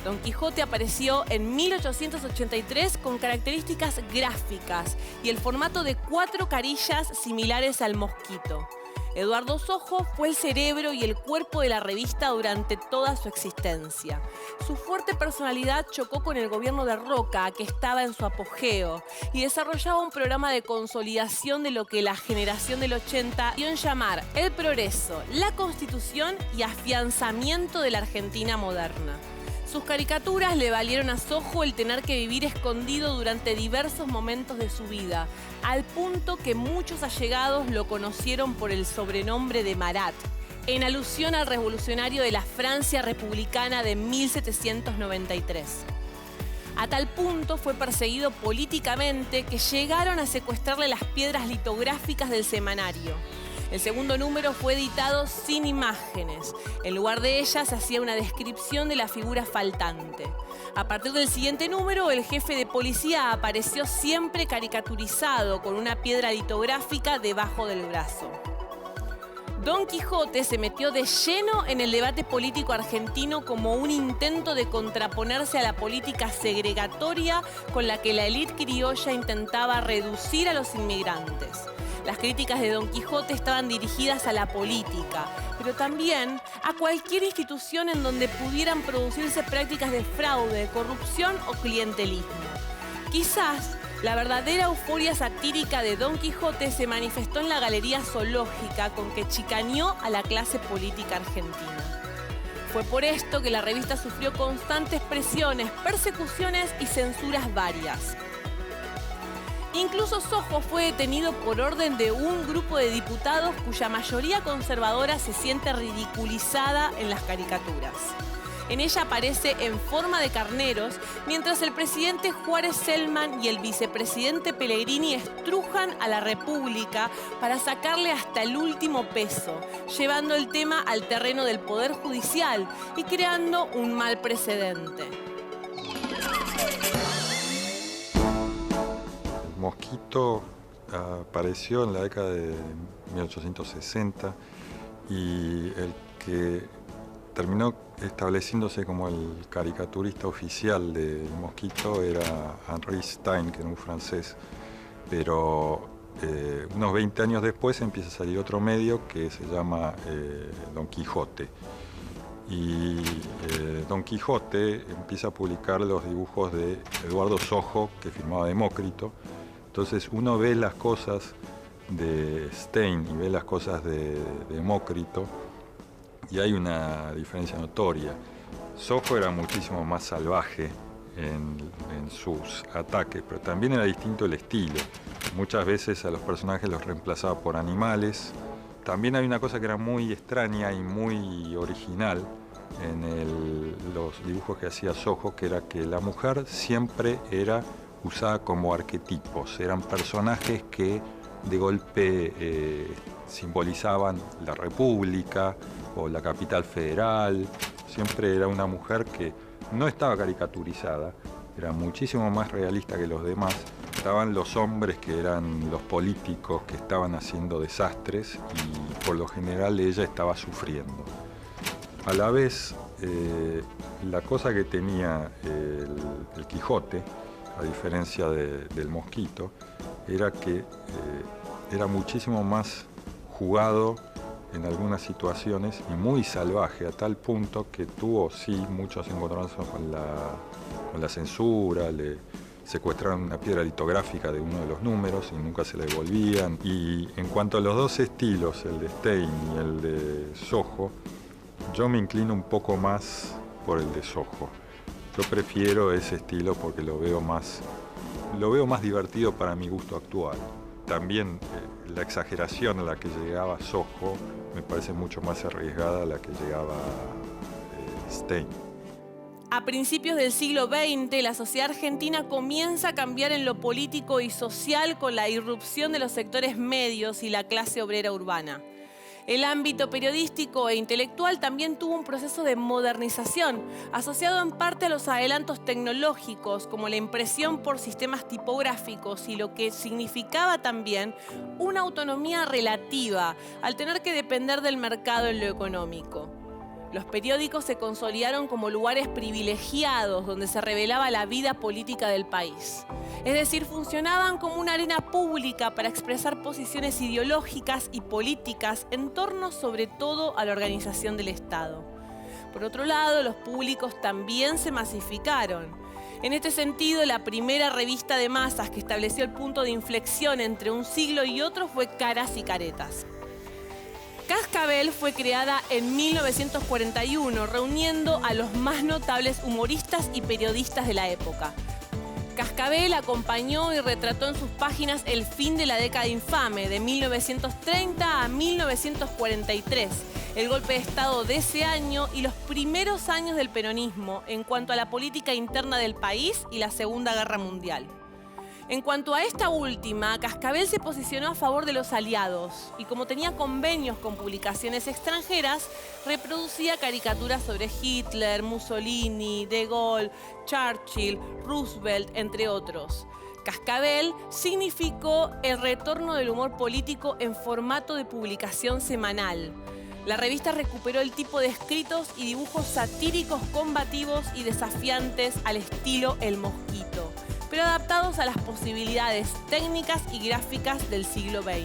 Don Quijote apareció en 1883 con características gráficas y el formato de 4 carillas similares al Mosquito. Eduardo Sojo fue el cerebro y el cuerpo de la revista durante toda su existencia. Su fuerte personalidad chocó con el gobierno de Roca, que estaba en su apogeo, y desarrollaba un programa de consolidación de lo que la generación del 80 dio en llamar el progreso, la constitución y afianzamiento de la Argentina moderna. Sus caricaturas le valieron a Sojo el tener que vivir escondido durante diversos momentos de su vida, al punto que muchos allegados lo conocieron por el sobrenombre de Marat, en alusión al revolucionario de la Francia republicana de 1793. A tal punto fue perseguido políticamente que llegaron a secuestrarle las piedras litográficas del semanario. El segundo número fue editado sin imágenes. En lugar de ellas se hacía una descripción de la figura faltante. A partir del siguiente número, el jefe de policía apareció siempre caricaturizado con una piedra litográfica debajo del brazo. Don Quijote se metió de lleno en el debate político argentino como un intento de contraponerse a la política segregatoria con la que la élite criolla intentaba reducir a los inmigrantes. Las críticas de Don Quijote estaban dirigidas a la política, pero también a cualquier institución en donde pudieran producirse prácticas de fraude, corrupción o clientelismo. Quizás la verdadera euforia satírica de Don Quijote se manifestó en la galería zoológica con que chicaneó a la clase política argentina. Fue por esto que la revista sufrió constantes presiones, persecuciones y censuras varias. Incluso Sojo fue detenido por orden de un grupo de diputados cuya mayoría conservadora se siente ridiculizada en las caricaturas. En ella aparece en forma de carneros, mientras el presidente Juárez Celman y el vicepresidente Pellegrini estrujan a la República para sacarle hasta el último peso, llevando el tema al terreno del Poder Judicial y creando un mal precedente. El mosquito apareció en la década de 1860 y el que terminó estableciéndose como el caricaturista oficial del mosquito era Henri Stein, que era un francés, pero unos 20 años después empieza a salir otro medio que se llama Don Quijote. Y Don Quijote empieza a publicar los dibujos de Eduardo Sojo, que firmaba Demócrito. Entonces uno ve las cosas de Stein y ve las cosas de Demócrito, y hay una diferencia notoria. Sojo era muchísimo más salvaje en sus ataques, pero también era distinto el estilo. Muchas veces a los personajes los reemplazaba por animales. También hay una cosa que era muy extraña y muy original en los dibujos que hacía Sojo, que era que la mujer siempre era usada como arquetipos. Eran personajes que de golpe simbolizaban la República o la capital federal. Siempre era una mujer que no estaba caricaturizada, era muchísimo más realista que los demás. Estaban los hombres que eran los políticos que estaban haciendo desastres y por lo general ella estaba sufriendo. A la vez, la cosa que tenía el Quijote, a diferencia del mosquito, era que era muchísimo más jugado en algunas situaciones y muy salvaje, a tal punto que tuvo, sí, muchos encontronazos con la censura, le secuestraron una piedra litográfica de uno de los números y nunca se la devolvían. Y en cuanto a los dos estilos, el de Stein y el de Sojo, yo me inclino un poco más por el de Sojo. Yo prefiero ese estilo porque lo veo más divertido para mi gusto actual. También la exageración a la que llegaba Sojo me parece mucho más arriesgada a la que llegaba Stein. A principios del siglo XX, la sociedad argentina comienza a cambiar en lo político y social con la irrupción de los sectores medios y la clase obrera urbana. El ámbito periodístico e intelectual también tuvo un proceso de modernización, asociado en parte a los adelantos tecnológicos, como la impresión por sistemas tipográficos y lo que significaba también una autonomía relativa al tener que depender del mercado en lo económico. Los periódicos se consolidaron como lugares privilegiados donde se revelaba la vida política del país. Es decir, funcionaban como una arena pública para expresar posiciones ideológicas y políticas en torno sobre todo a la organización del Estado. Por otro lado, los públicos también se masificaron. En este sentido, la primera revista de masas que estableció el punto de inflexión entre un siglo y otro fue Caras y Caretas. Cascabel fue creada en 1941, reuniendo a los más notables humoristas y periodistas de la época. Cascabel acompañó y retrató en sus páginas el fin de la década infame, de 1930 a 1943, el golpe de Estado de ese año y los primeros años del peronismo en cuanto a la política interna del país y la Segunda Guerra Mundial. En cuanto a esta última, Cascabel se posicionó a favor de los aliados y como tenía convenios con publicaciones extranjeras, reproducía caricaturas sobre Hitler, Mussolini, De Gaulle, Churchill, Roosevelt, entre otros. Cascabel significó el retorno del humor político en formato de publicación semanal. La revista recuperó el tipo de escritos y dibujos satíricos, combativos y desafiantes al estilo El Mosquito, pero adaptados a las posibilidades técnicas y gráficas del siglo XX.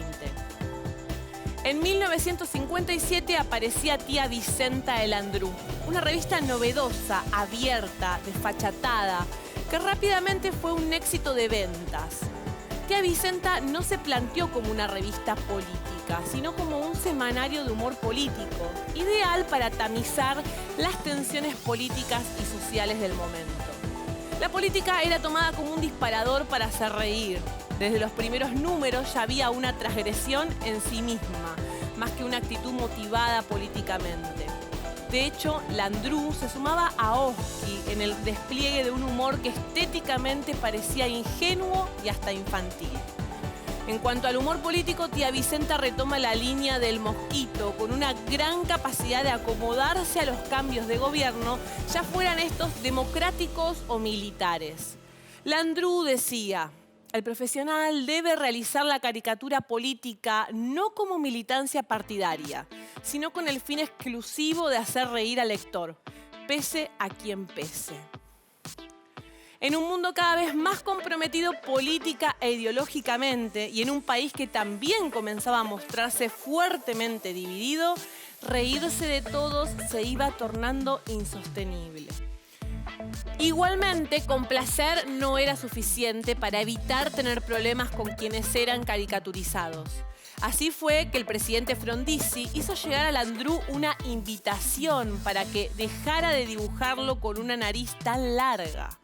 En 1957 aparecía Tía Vicenta de Landru, una revista novedosa, abierta, desfachatada, que rápidamente fue un éxito de ventas. Tía Vicenta no se planteó como una revista política, sino como un semanario de humor político, ideal para tamizar las tensiones políticas y sociales del momento. La política era tomada como un disparador para hacer reír. Desde los primeros números ya había una transgresión en sí misma, más que una actitud motivada políticamente. De hecho, Landru se sumaba a Oski en el despliegue de un humor que estéticamente parecía ingenuo y hasta infantil. En cuanto al humor político, Tía Vicenta retoma la línea del Mosquito, con una gran capacidad de acomodarse a los cambios de gobierno, ya fueran estos democráticos o militares. Landru decía: el profesional debe realizar la caricatura política no como militancia partidaria, sino con el fin exclusivo de hacer reír al lector, pese a quien pese. En un mundo cada vez más comprometido política e ideológicamente y en un país que también comenzaba a mostrarse fuertemente dividido, reírse de todos se iba tornando insostenible. Igualmente, complacer no era suficiente para evitar tener problemas con quienes eran caricaturizados. Así fue que el presidente Frondizi hizo llegar a Landru una invitación para que dejara de dibujarlo con una nariz tan larga.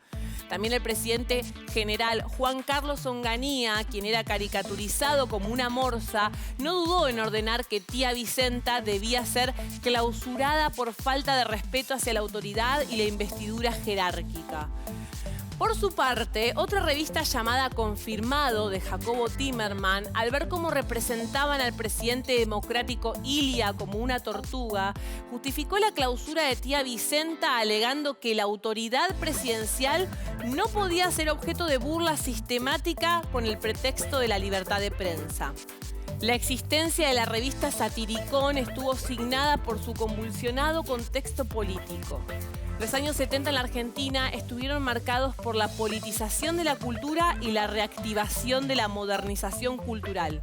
También el presidente general Juan Carlos Onganía, quien era caricaturizado como una morsa, no dudó en ordenar que Tía Vicenta debía ser clausurada por falta de respeto hacia la autoridad y la investidura jerárquica. Por su parte, otra revista llamada Confirmado, de Jacobo Timerman, al ver cómo representaban al presidente democrático Ilia como una tortuga, justificó la clausura de Tía Vicenta alegando que la autoridad presidencial no podía ser objeto de burla sistemática con el pretexto de la libertad de prensa. La existencia de la revista Satiricón estuvo signada por su convulsionado contexto político. Los años 70 en la Argentina estuvieron marcados por la politización de la cultura y la reactivación de la modernización cultural.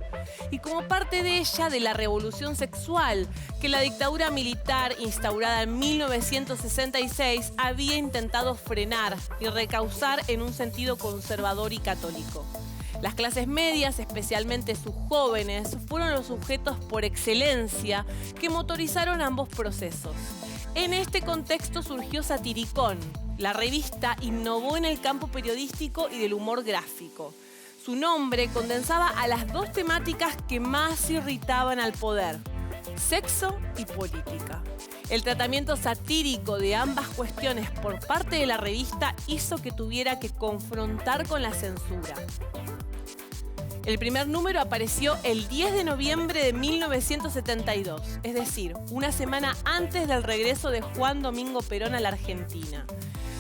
Y como parte de ella, de la revolución sexual, que la dictadura militar instaurada en 1966 había intentado frenar y recauzar en un sentido conservador y católico. Las clases medias, especialmente sus jóvenes, fueron los sujetos por excelencia que motorizaron ambos procesos. En este contexto surgió Satiricón. La revista innovó en el campo periodístico y del humor gráfico. Su nombre condensaba a las dos temáticas que más irritaban al poder: sexo y política. El tratamiento satírico de ambas cuestiones por parte de la revista hizo que tuviera que confrontar con la censura. El primer número apareció el 10 de noviembre de 1972, es decir, una semana antes del regreso de Juan Domingo Perón a la Argentina.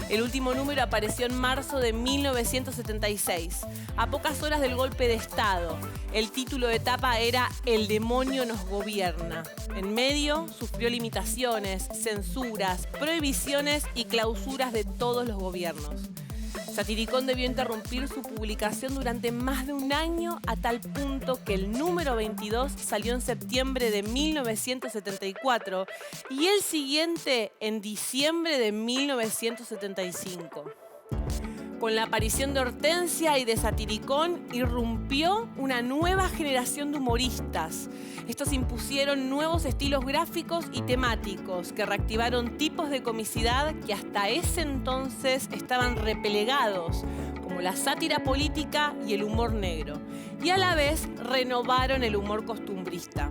El último número apareció en marzo de 1976, a pocas horas del golpe de Estado. El título de tapa era El demonio nos gobierna. En medio sufrió limitaciones, censuras, prohibiciones y clausuras de todos los gobiernos. Satiricón debió interrumpir su publicación durante más de un año, a tal punto que el número 22 salió en septiembre de 1974 y el siguiente en diciembre de 1975. Con la aparición de Hortensia y de Satiricón irrumpió una nueva generación de humoristas. Estos impusieron nuevos estilos gráficos y temáticos que reactivaron tipos de comicidad que hasta ese entonces estaban repelegados, como la sátira política y el humor negro, y a la vez renovaron el humor costumbrista.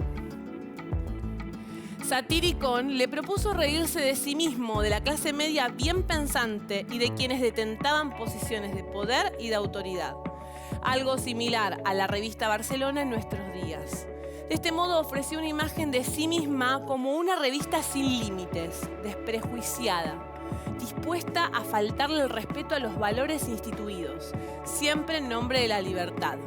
Satyricon le propuso reírse de sí mismo, de la clase media bien pensante y de quienes detentaban posiciones de poder y de autoridad. Algo similar a la revista Barcelona en nuestros días. De este modo ofreció una imagen de sí misma como una revista sin límites, desprejuiciada, dispuesta a faltarle el respeto a los valores instituidos, siempre en nombre de la libertad.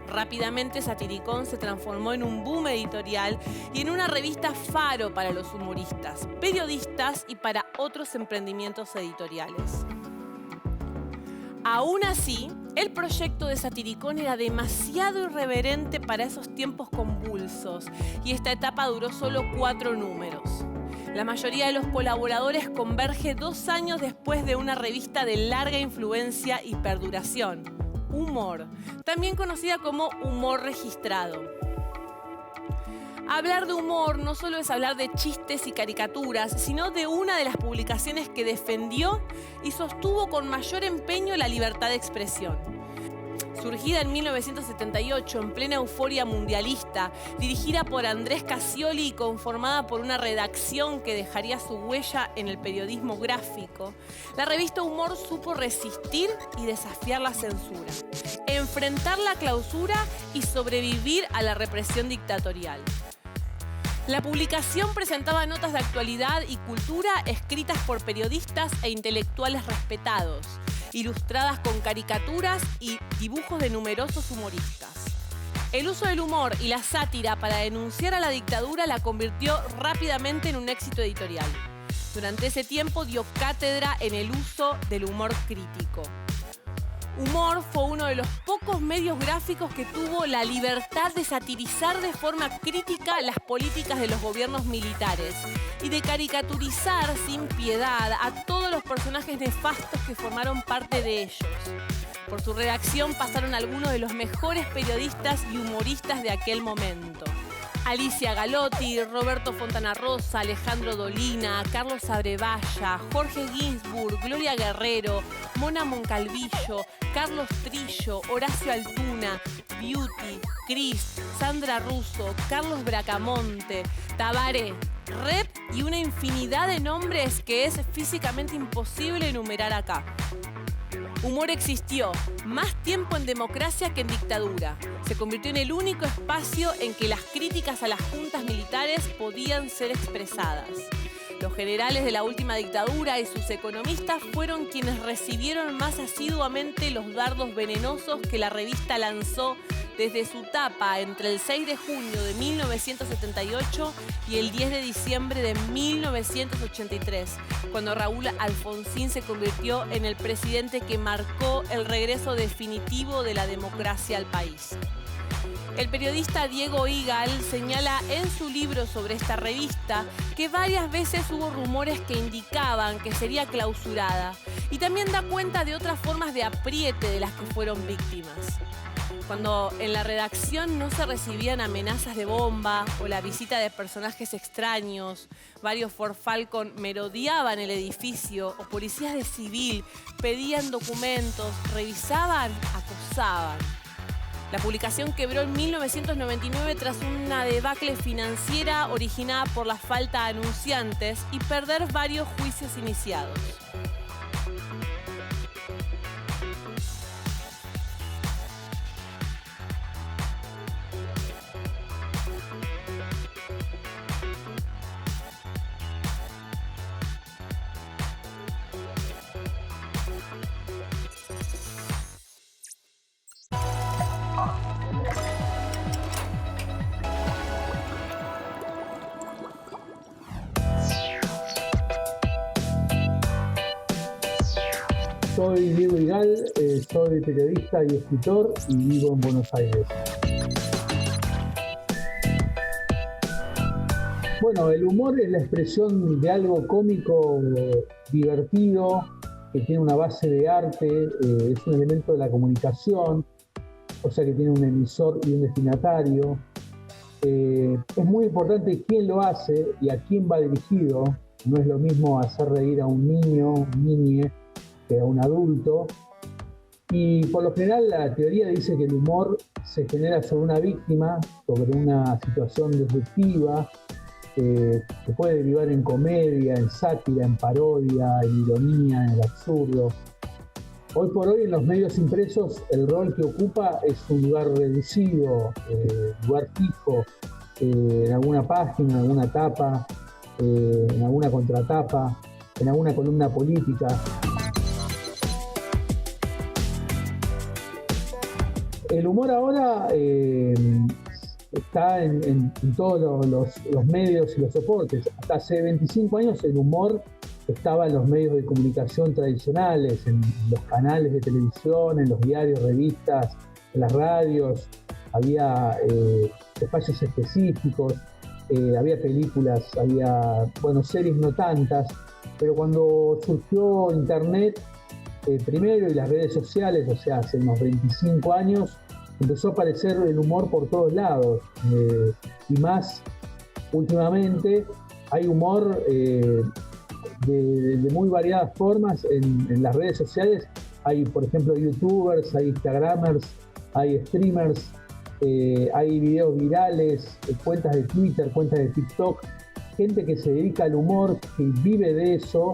Rápidamente Satyricon se transformó en un boom editorial y en una revista faro para los humoristas, periodistas y para otros emprendimientos editoriales. Aún así, el proyecto de Satyricon era demasiado irreverente para esos tiempos convulsos y esta etapa duró solo 4 números. La mayoría de los colaboradores converge 2 años después de una revista de larga influencia y perduración. Humor, también conocida como humor registrado. Hablar de humor no solo es hablar de chistes y caricaturas, sino de una de las publicaciones que defendió y sostuvo con mayor empeño la libertad de expresión. Surgida en 1978 en plena euforia mundialista, dirigida por Andrés Cassioli y conformada por una redacción que dejaría su huella en el periodismo gráfico, la revista Humor supo resistir y desafiar la censura, enfrentar la clausura y sobrevivir a la represión dictatorial. La publicación presentaba notas de actualidad y cultura escritas por periodistas e intelectuales respetados, ilustradas con caricaturas y dibujos de numerosos humoristas. El uso del humor y la sátira para denunciar a la dictadura la convirtió rápidamente en un éxito editorial. Durante ese tiempo dio cátedra en el uso del humor crítico. Humor fue uno de los pocos medios gráficos que tuvo la libertad de satirizar de forma crítica las políticas de los gobiernos militares y de caricaturizar sin piedad a todos los personajes nefastos que formaron parte de ellos. Por su redacción pasaron algunos de los mejores periodistas y humoristas de aquel momento. Alicia Galotti, Roberto Fontana Rosa, Alejandro Dolina, Carlos Abrevaya, Jorge Ginsburg, Gloria Guerrero, Mona Moncalvillo, Carlos Trillo, Horacio Altuna, Beauty, Cris, Sandra Russo, Carlos Bracamonte, Tabaré, Rep y una infinidad de nombres que es físicamente imposible enumerar acá. Humor existió más tiempo en democracia que en dictadura. Se convirtió en el único espacio en que las críticas a las juntas militares podían ser expresadas. Los generales de la última dictadura y sus economistas fueron quienes recibieron más asiduamente los dardos venenosos que la revista lanzó desde su tapa entre el 6 de junio de 1978 y el 10 de diciembre de 1983, cuando Raúl Alfonsín se convirtió en el presidente que marcó el regreso definitivo de la democracia al país. El periodista Diego Igal señala en su libro sobre esta revista que varias veces hubo rumores que indicaban que sería clausurada y también da cuenta de otras formas de apriete de las que fueron víctimas. Cuando en la redacción no se recibían amenazas de bomba o la visita de personajes extraños, varios Ford Falcon merodeaban el edificio o policías de civil pedían documentos, revisaban, acosaban. La publicación quebró en 1999 tras una debacle financiera originada por la falta de anunciantes y perder varios juicios iniciados. Soy Diego Igal, soy periodista y escritor y vivo en Buenos Aires. Bueno, el humor es la expresión de algo cómico, divertido, que tiene una base de arte, es un elemento de la comunicación, o sea que tiene un emisor y un destinatario. Es muy importante quién lo hace y a quién va dirigido. No es lo mismo hacer reír a un niño, niñe, que a un adulto. Y por lo general la teoría dice que el humor se genera sobre una víctima, sobre una situación disruptiva, que puede derivar en comedia, en sátira, en parodia, en ironía, en el absurdo. Hoy por hoy en los medios impresos el rol que ocupa es un lugar reducido, lugar fijo, en alguna página, en alguna tapa, en alguna contratapa, en alguna columna política. El humor ahora está en todos los medios y los soportes. Hasta hace 25 años el humor estaba en los medios de comunicación tradicionales, en los canales de televisión, en los diarios, revistas, en las radios. Había espacios específicos, había películas, había, series no tantas. Pero cuando surgió Internet, primero, y las redes sociales, o sea, hace unos 25 años, empezó a aparecer el humor por todos lados. Y más últimamente hay humor de muy variadas formas en las redes sociales. Hay, por ejemplo, youtubers, hay instagramers, hay streamers, hay videos virales, cuentas de Twitter, cuentas de TikTok, gente que se dedica al humor, que vive de eso.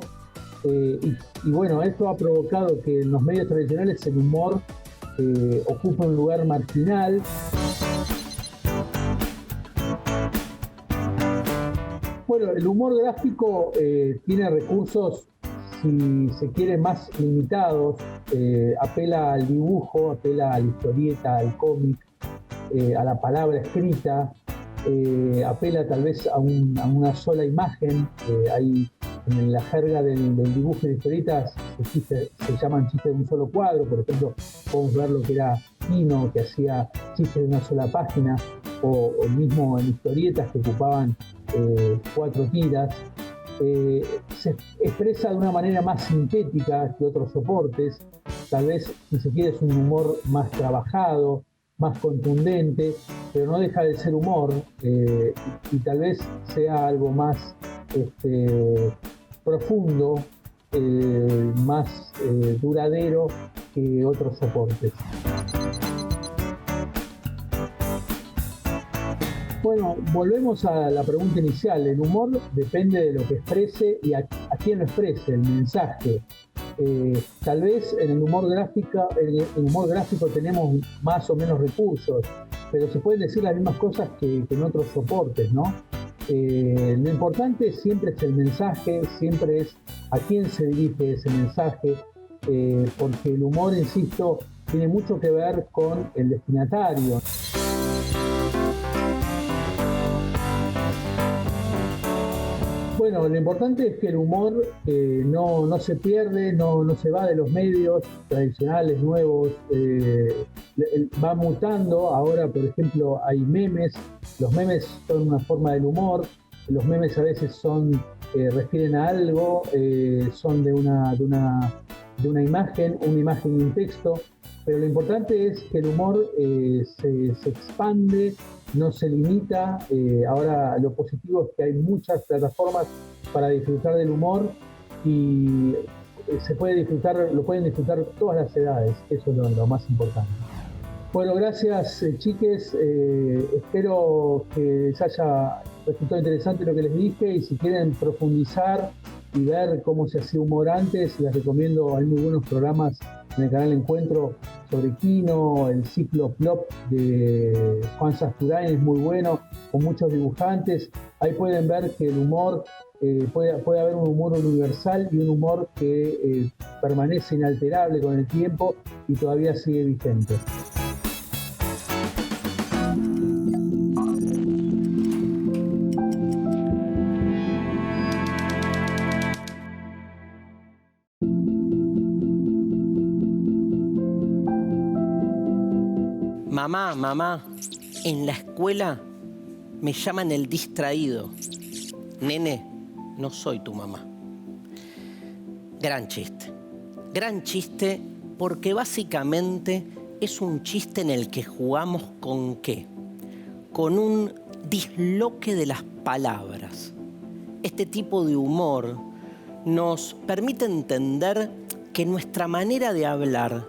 Y bueno, esto ha provocado que en los medios tradicionales el humor ocupa un lugar marginal. Bueno, el humor gráfico tiene recursos, si se quiere, más limitados. Apela al dibujo, apela a la historieta, al cómic, a la palabra escrita, apela tal vez a una sola imagen. Hay en la jerga del dibujo y de historietas se llaman chistes de un solo cuadro. Por ejemplo, podemos ver lo que era Kino, que hacía chistes de una sola página, o mismo en historietas que ocupaban 4 tiras. Se expresa de una manera más sintética que otros soportes. Tal vez, si se quiere, es un humor más trabajado, más contundente, pero no deja de ser humor, y tal vez sea algo más profundo, más duradero que otros soportes. Bueno, volvemos a la pregunta inicial. El humor depende de lo que exprese y a quién lo exprese, el mensaje. Tal vez en el humor gráfico tenemos más o menos recursos, pero se pueden decir las mismas cosas que en otros soportes, ¿no? Lo importante siempre es el mensaje, siempre es a quién se dirige ese mensaje, porque el humor, insisto, tiene mucho que ver con el destinatario. Bueno, lo importante es que el humor no se pierde, no se va de los medios tradicionales, nuevos, va mutando. Ahora, por ejemplo, hay memes. Los memes son una forma del humor. Los memes a veces refieren a algo, son de una imagen y un texto. Pero lo importante es que el humor se expande, no se limita. Ahora lo positivo es que hay muchas plataformas para disfrutar del humor y lo pueden disfrutar todas las edades. Eso es lo más importante. Bueno, gracias, chiques. Espero que les haya resultado interesante lo que les dije, y si quieren profundizar y ver cómo se hacía humor antes, les recomiendo, hay muy buenos programas en el canal Encuentro sobre Kino, el ciclo Plop de Juan Sasturain es muy bueno, con muchos dibujantes. Ahí pueden ver que el humor, puede haber un humor universal y un humor que permanece inalterable con el tiempo y todavía sigue vigente. Mamá, en la escuela me llaman el distraído. Nene, no soy tu mamá. Gran chiste porque básicamente es un chiste en el que jugamos ¿con qué? Con un disloque de las palabras. Este tipo de humor nos permite entender que nuestra manera de hablar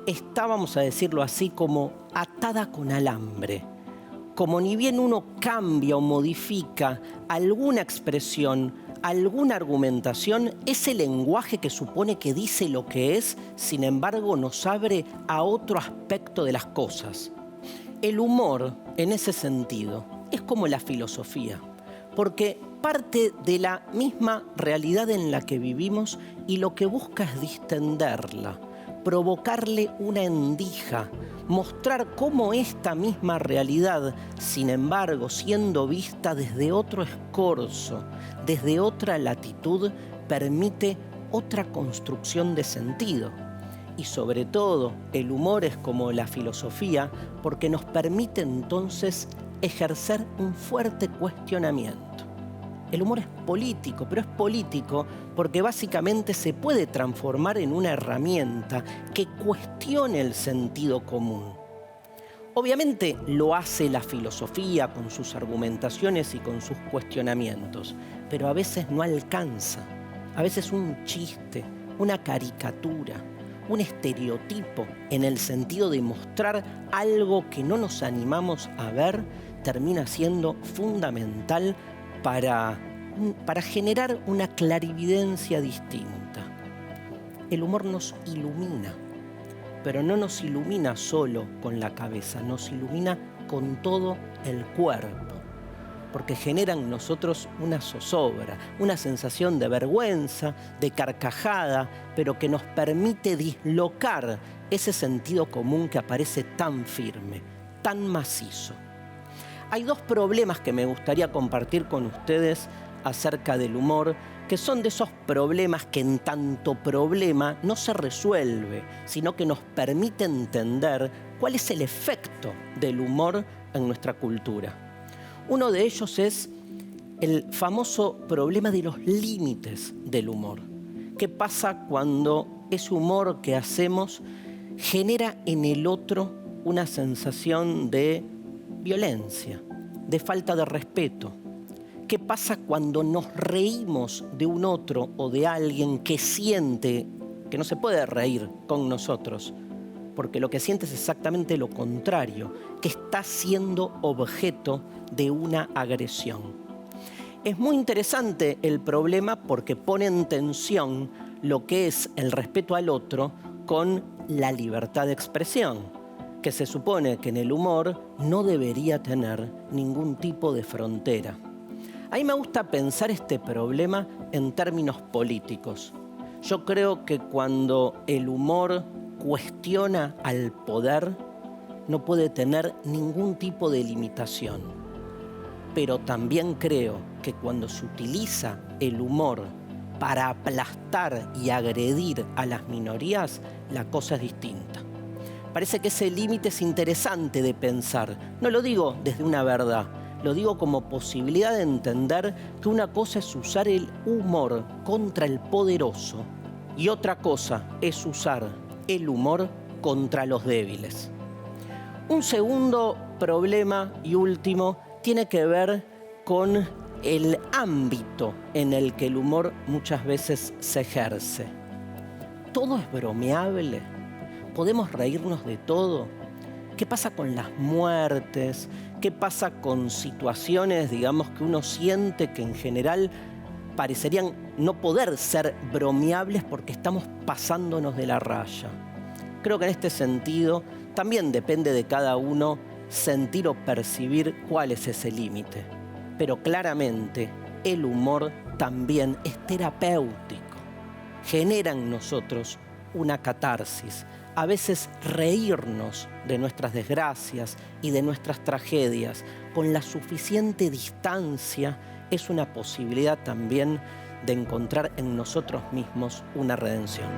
está, vamos a decirlo así, como atada con alambre. Como ni bien uno cambia o modifica alguna expresión, alguna argumentación, ese lenguaje que supone que dice lo que es, sin embargo, nos abre a otro aspecto de las cosas. El humor, en ese sentido, es como la filosofía, porque parte de la misma realidad en la que vivimos y lo que busca es distenderla, provocarle una endija, mostrar cómo esta misma realidad, sin embargo, siendo vista desde otro escorzo, desde otra latitud, permite otra construcción de sentido. Y sobre todo, el humor es como la filosofía porque nos permite entonces ejercer un fuerte cuestionamiento. El humor es político, pero es político porque básicamente se puede transformar en una herramienta que cuestione el sentido común. Obviamente lo hace la filosofía con sus argumentaciones y con sus cuestionamientos, pero a veces no alcanza. A veces un chiste, una caricatura, un estereotipo en el sentido de mostrar algo que no nos animamos a ver termina siendo fundamental para generar una clarividencia distinta. El humor nos ilumina, pero no nos ilumina solo con la cabeza, nos ilumina con todo el cuerpo, porque genera en nosotros una zozobra, una sensación de vergüenza, de carcajada, pero que nos permite dislocar ese sentido común que aparece tan firme, tan macizo. Hay dos problemas que me gustaría compartir con ustedes acerca del humor, que son de esos problemas que en tanto problema no se resuelve, sino que nos permite entender cuál es el efecto del humor en nuestra cultura. Uno de ellos es el famoso problema de los límites del humor. ¿Qué pasa cuando ese humor que hacemos genera en el otro una sensación de violencia, de falta de respeto? ¿Qué pasa cuando nos reímos de un otro o de alguien que siente que no se puede reír con nosotros? Porque lo que siente es exactamente lo contrario, que está siendo objeto de una agresión. Es muy interesante el problema porque pone en tensión lo que es el respeto al otro con la libertad de expresión, que se supone que en el humor no debería tener ningún tipo de frontera. A mí me gusta pensar este problema en términos políticos. Yo creo que cuando el humor cuestiona al poder, no puede tener ningún tipo de limitación. Pero también creo que cuando se utiliza el humor para aplastar y agredir a las minorías, la cosa es distinta. Parece que ese límite es interesante de pensar. No lo digo desde una verdad, lo digo como posibilidad de entender que una cosa es usar el humor contra el poderoso y otra cosa es usar el humor contra los débiles. Un segundo problema y último tiene que ver con el ámbito en el que el humor muchas veces se ejerce. ¿Todo es bromeable? ¿Podemos reírnos de todo? ¿Qué pasa con las muertes? ¿Qué pasa con situaciones, digamos, que uno siente que en general parecerían no poder ser bromeables porque estamos pasándonos de la raya? Creo que en este sentido también depende de cada uno sentir o percibir cuál es ese límite. Pero claramente el humor también es terapéutico. Genera en nosotros una catarsis. A veces reírnos de nuestras desgracias y de nuestras tragedias con la suficiente distancia es una posibilidad también de encontrar en nosotros mismos una redención.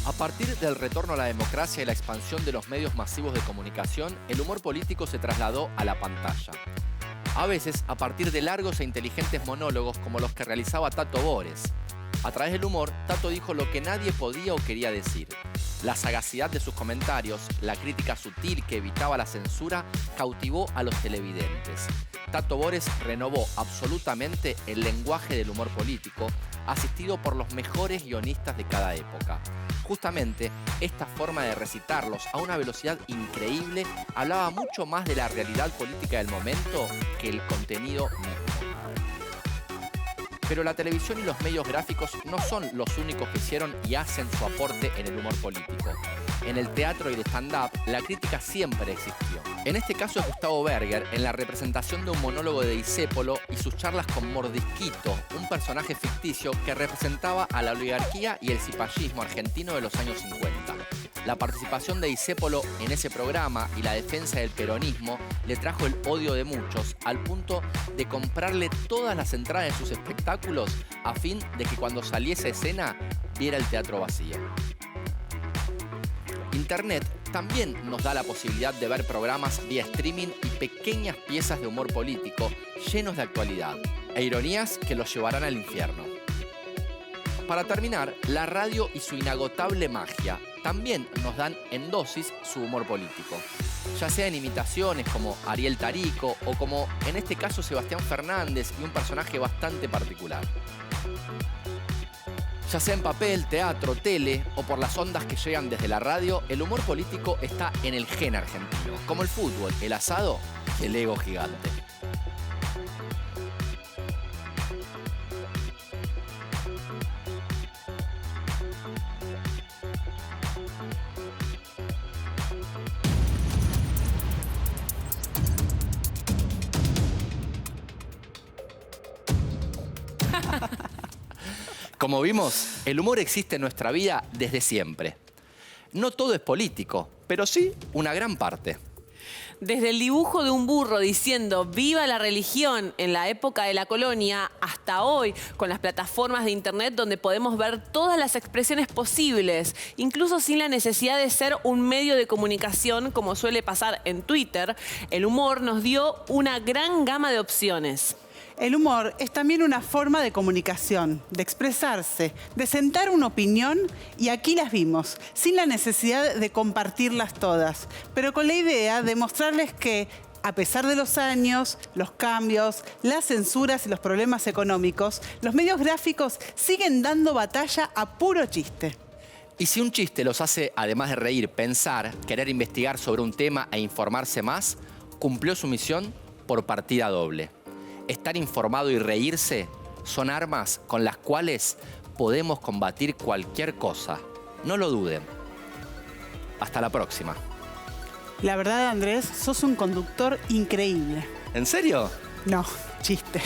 A partir del retorno a la democracia y la expansión de los medios masivos de comunicación, el humor político se trasladó a la pantalla. A veces, a partir de largos e inteligentes monólogos como los que realizaba Tato Bores. A través del humor, Tato dijo lo que nadie podía o quería decir. La sagacidad de sus comentarios, la crítica sutil que evitaba la censura, cautivó a los televidentes. Tato Bores renovó absolutamente el lenguaje del humor político, asistido por los mejores guionistas de cada época. Justamente, esta forma de recitarlos a una velocidad increíble hablaba mucho más de la realidad política del momento que el contenido mismo. Pero la televisión y los medios gráficos no son los únicos que hicieron y hacen su aporte en el humor político. En el teatro y el stand-up, la crítica siempre existió. En este caso es Gustavo Berger, en la representación de un monólogo de Discépolo y sus charlas con Mordisquito, un personaje ficticio que representaba a la oligarquía y el cipallismo argentino de los años 50. La participación de Discépolo en ese programa y la defensa del peronismo le trajo el odio de muchos, al punto de comprarle todas las entradas de sus espectáculos a fin de que cuando saliese a escena viera el teatro vacío. Internet también nos da la posibilidad de ver programas vía streaming y pequeñas piezas de humor político llenos de actualidad e ironías que los llevarán al infierno. Para terminar, la radio y su inagotable magia también nos dan en dosis su humor político, ya sea en imitaciones como Ariel Tarico o como en este caso Sebastián Fernández y un personaje bastante particular. Ya sea en papel, teatro, tele o por las ondas que llegan desde la radio, el humor político está en el gen argentino, como el fútbol, el asado y el ego gigante. Como vimos, el humor existe en nuestra vida desde siempre. No todo es político, pero sí una gran parte. Desde el dibujo de un burro diciendo ¡viva la religión! En la época de la colonia, hasta hoy, con las plataformas de internet donde podemos ver todas las expresiones posibles, incluso sin la necesidad de ser un medio de comunicación como suele pasar en Twitter, el humor nos dio una gran gama de opciones. El humor es también una forma de comunicación, de expresarse, de sentar una opinión, y aquí las vimos, sin la necesidad de compartirlas todas, pero con la idea de mostrarles que, a pesar de los años, los cambios, las censuras y los problemas económicos, los medios gráficos siguen dando batalla a puro chiste. Y si un chiste los hace, además de reír, pensar, querer investigar sobre un tema e informarse más, cumplió su misión por partida doble. Estar informado y reírse son armas con las cuales podemos combatir cualquier cosa. No lo duden. Hasta la próxima. La verdad, Andrés, sos un conductor increíble. ¿En serio? No, chiste.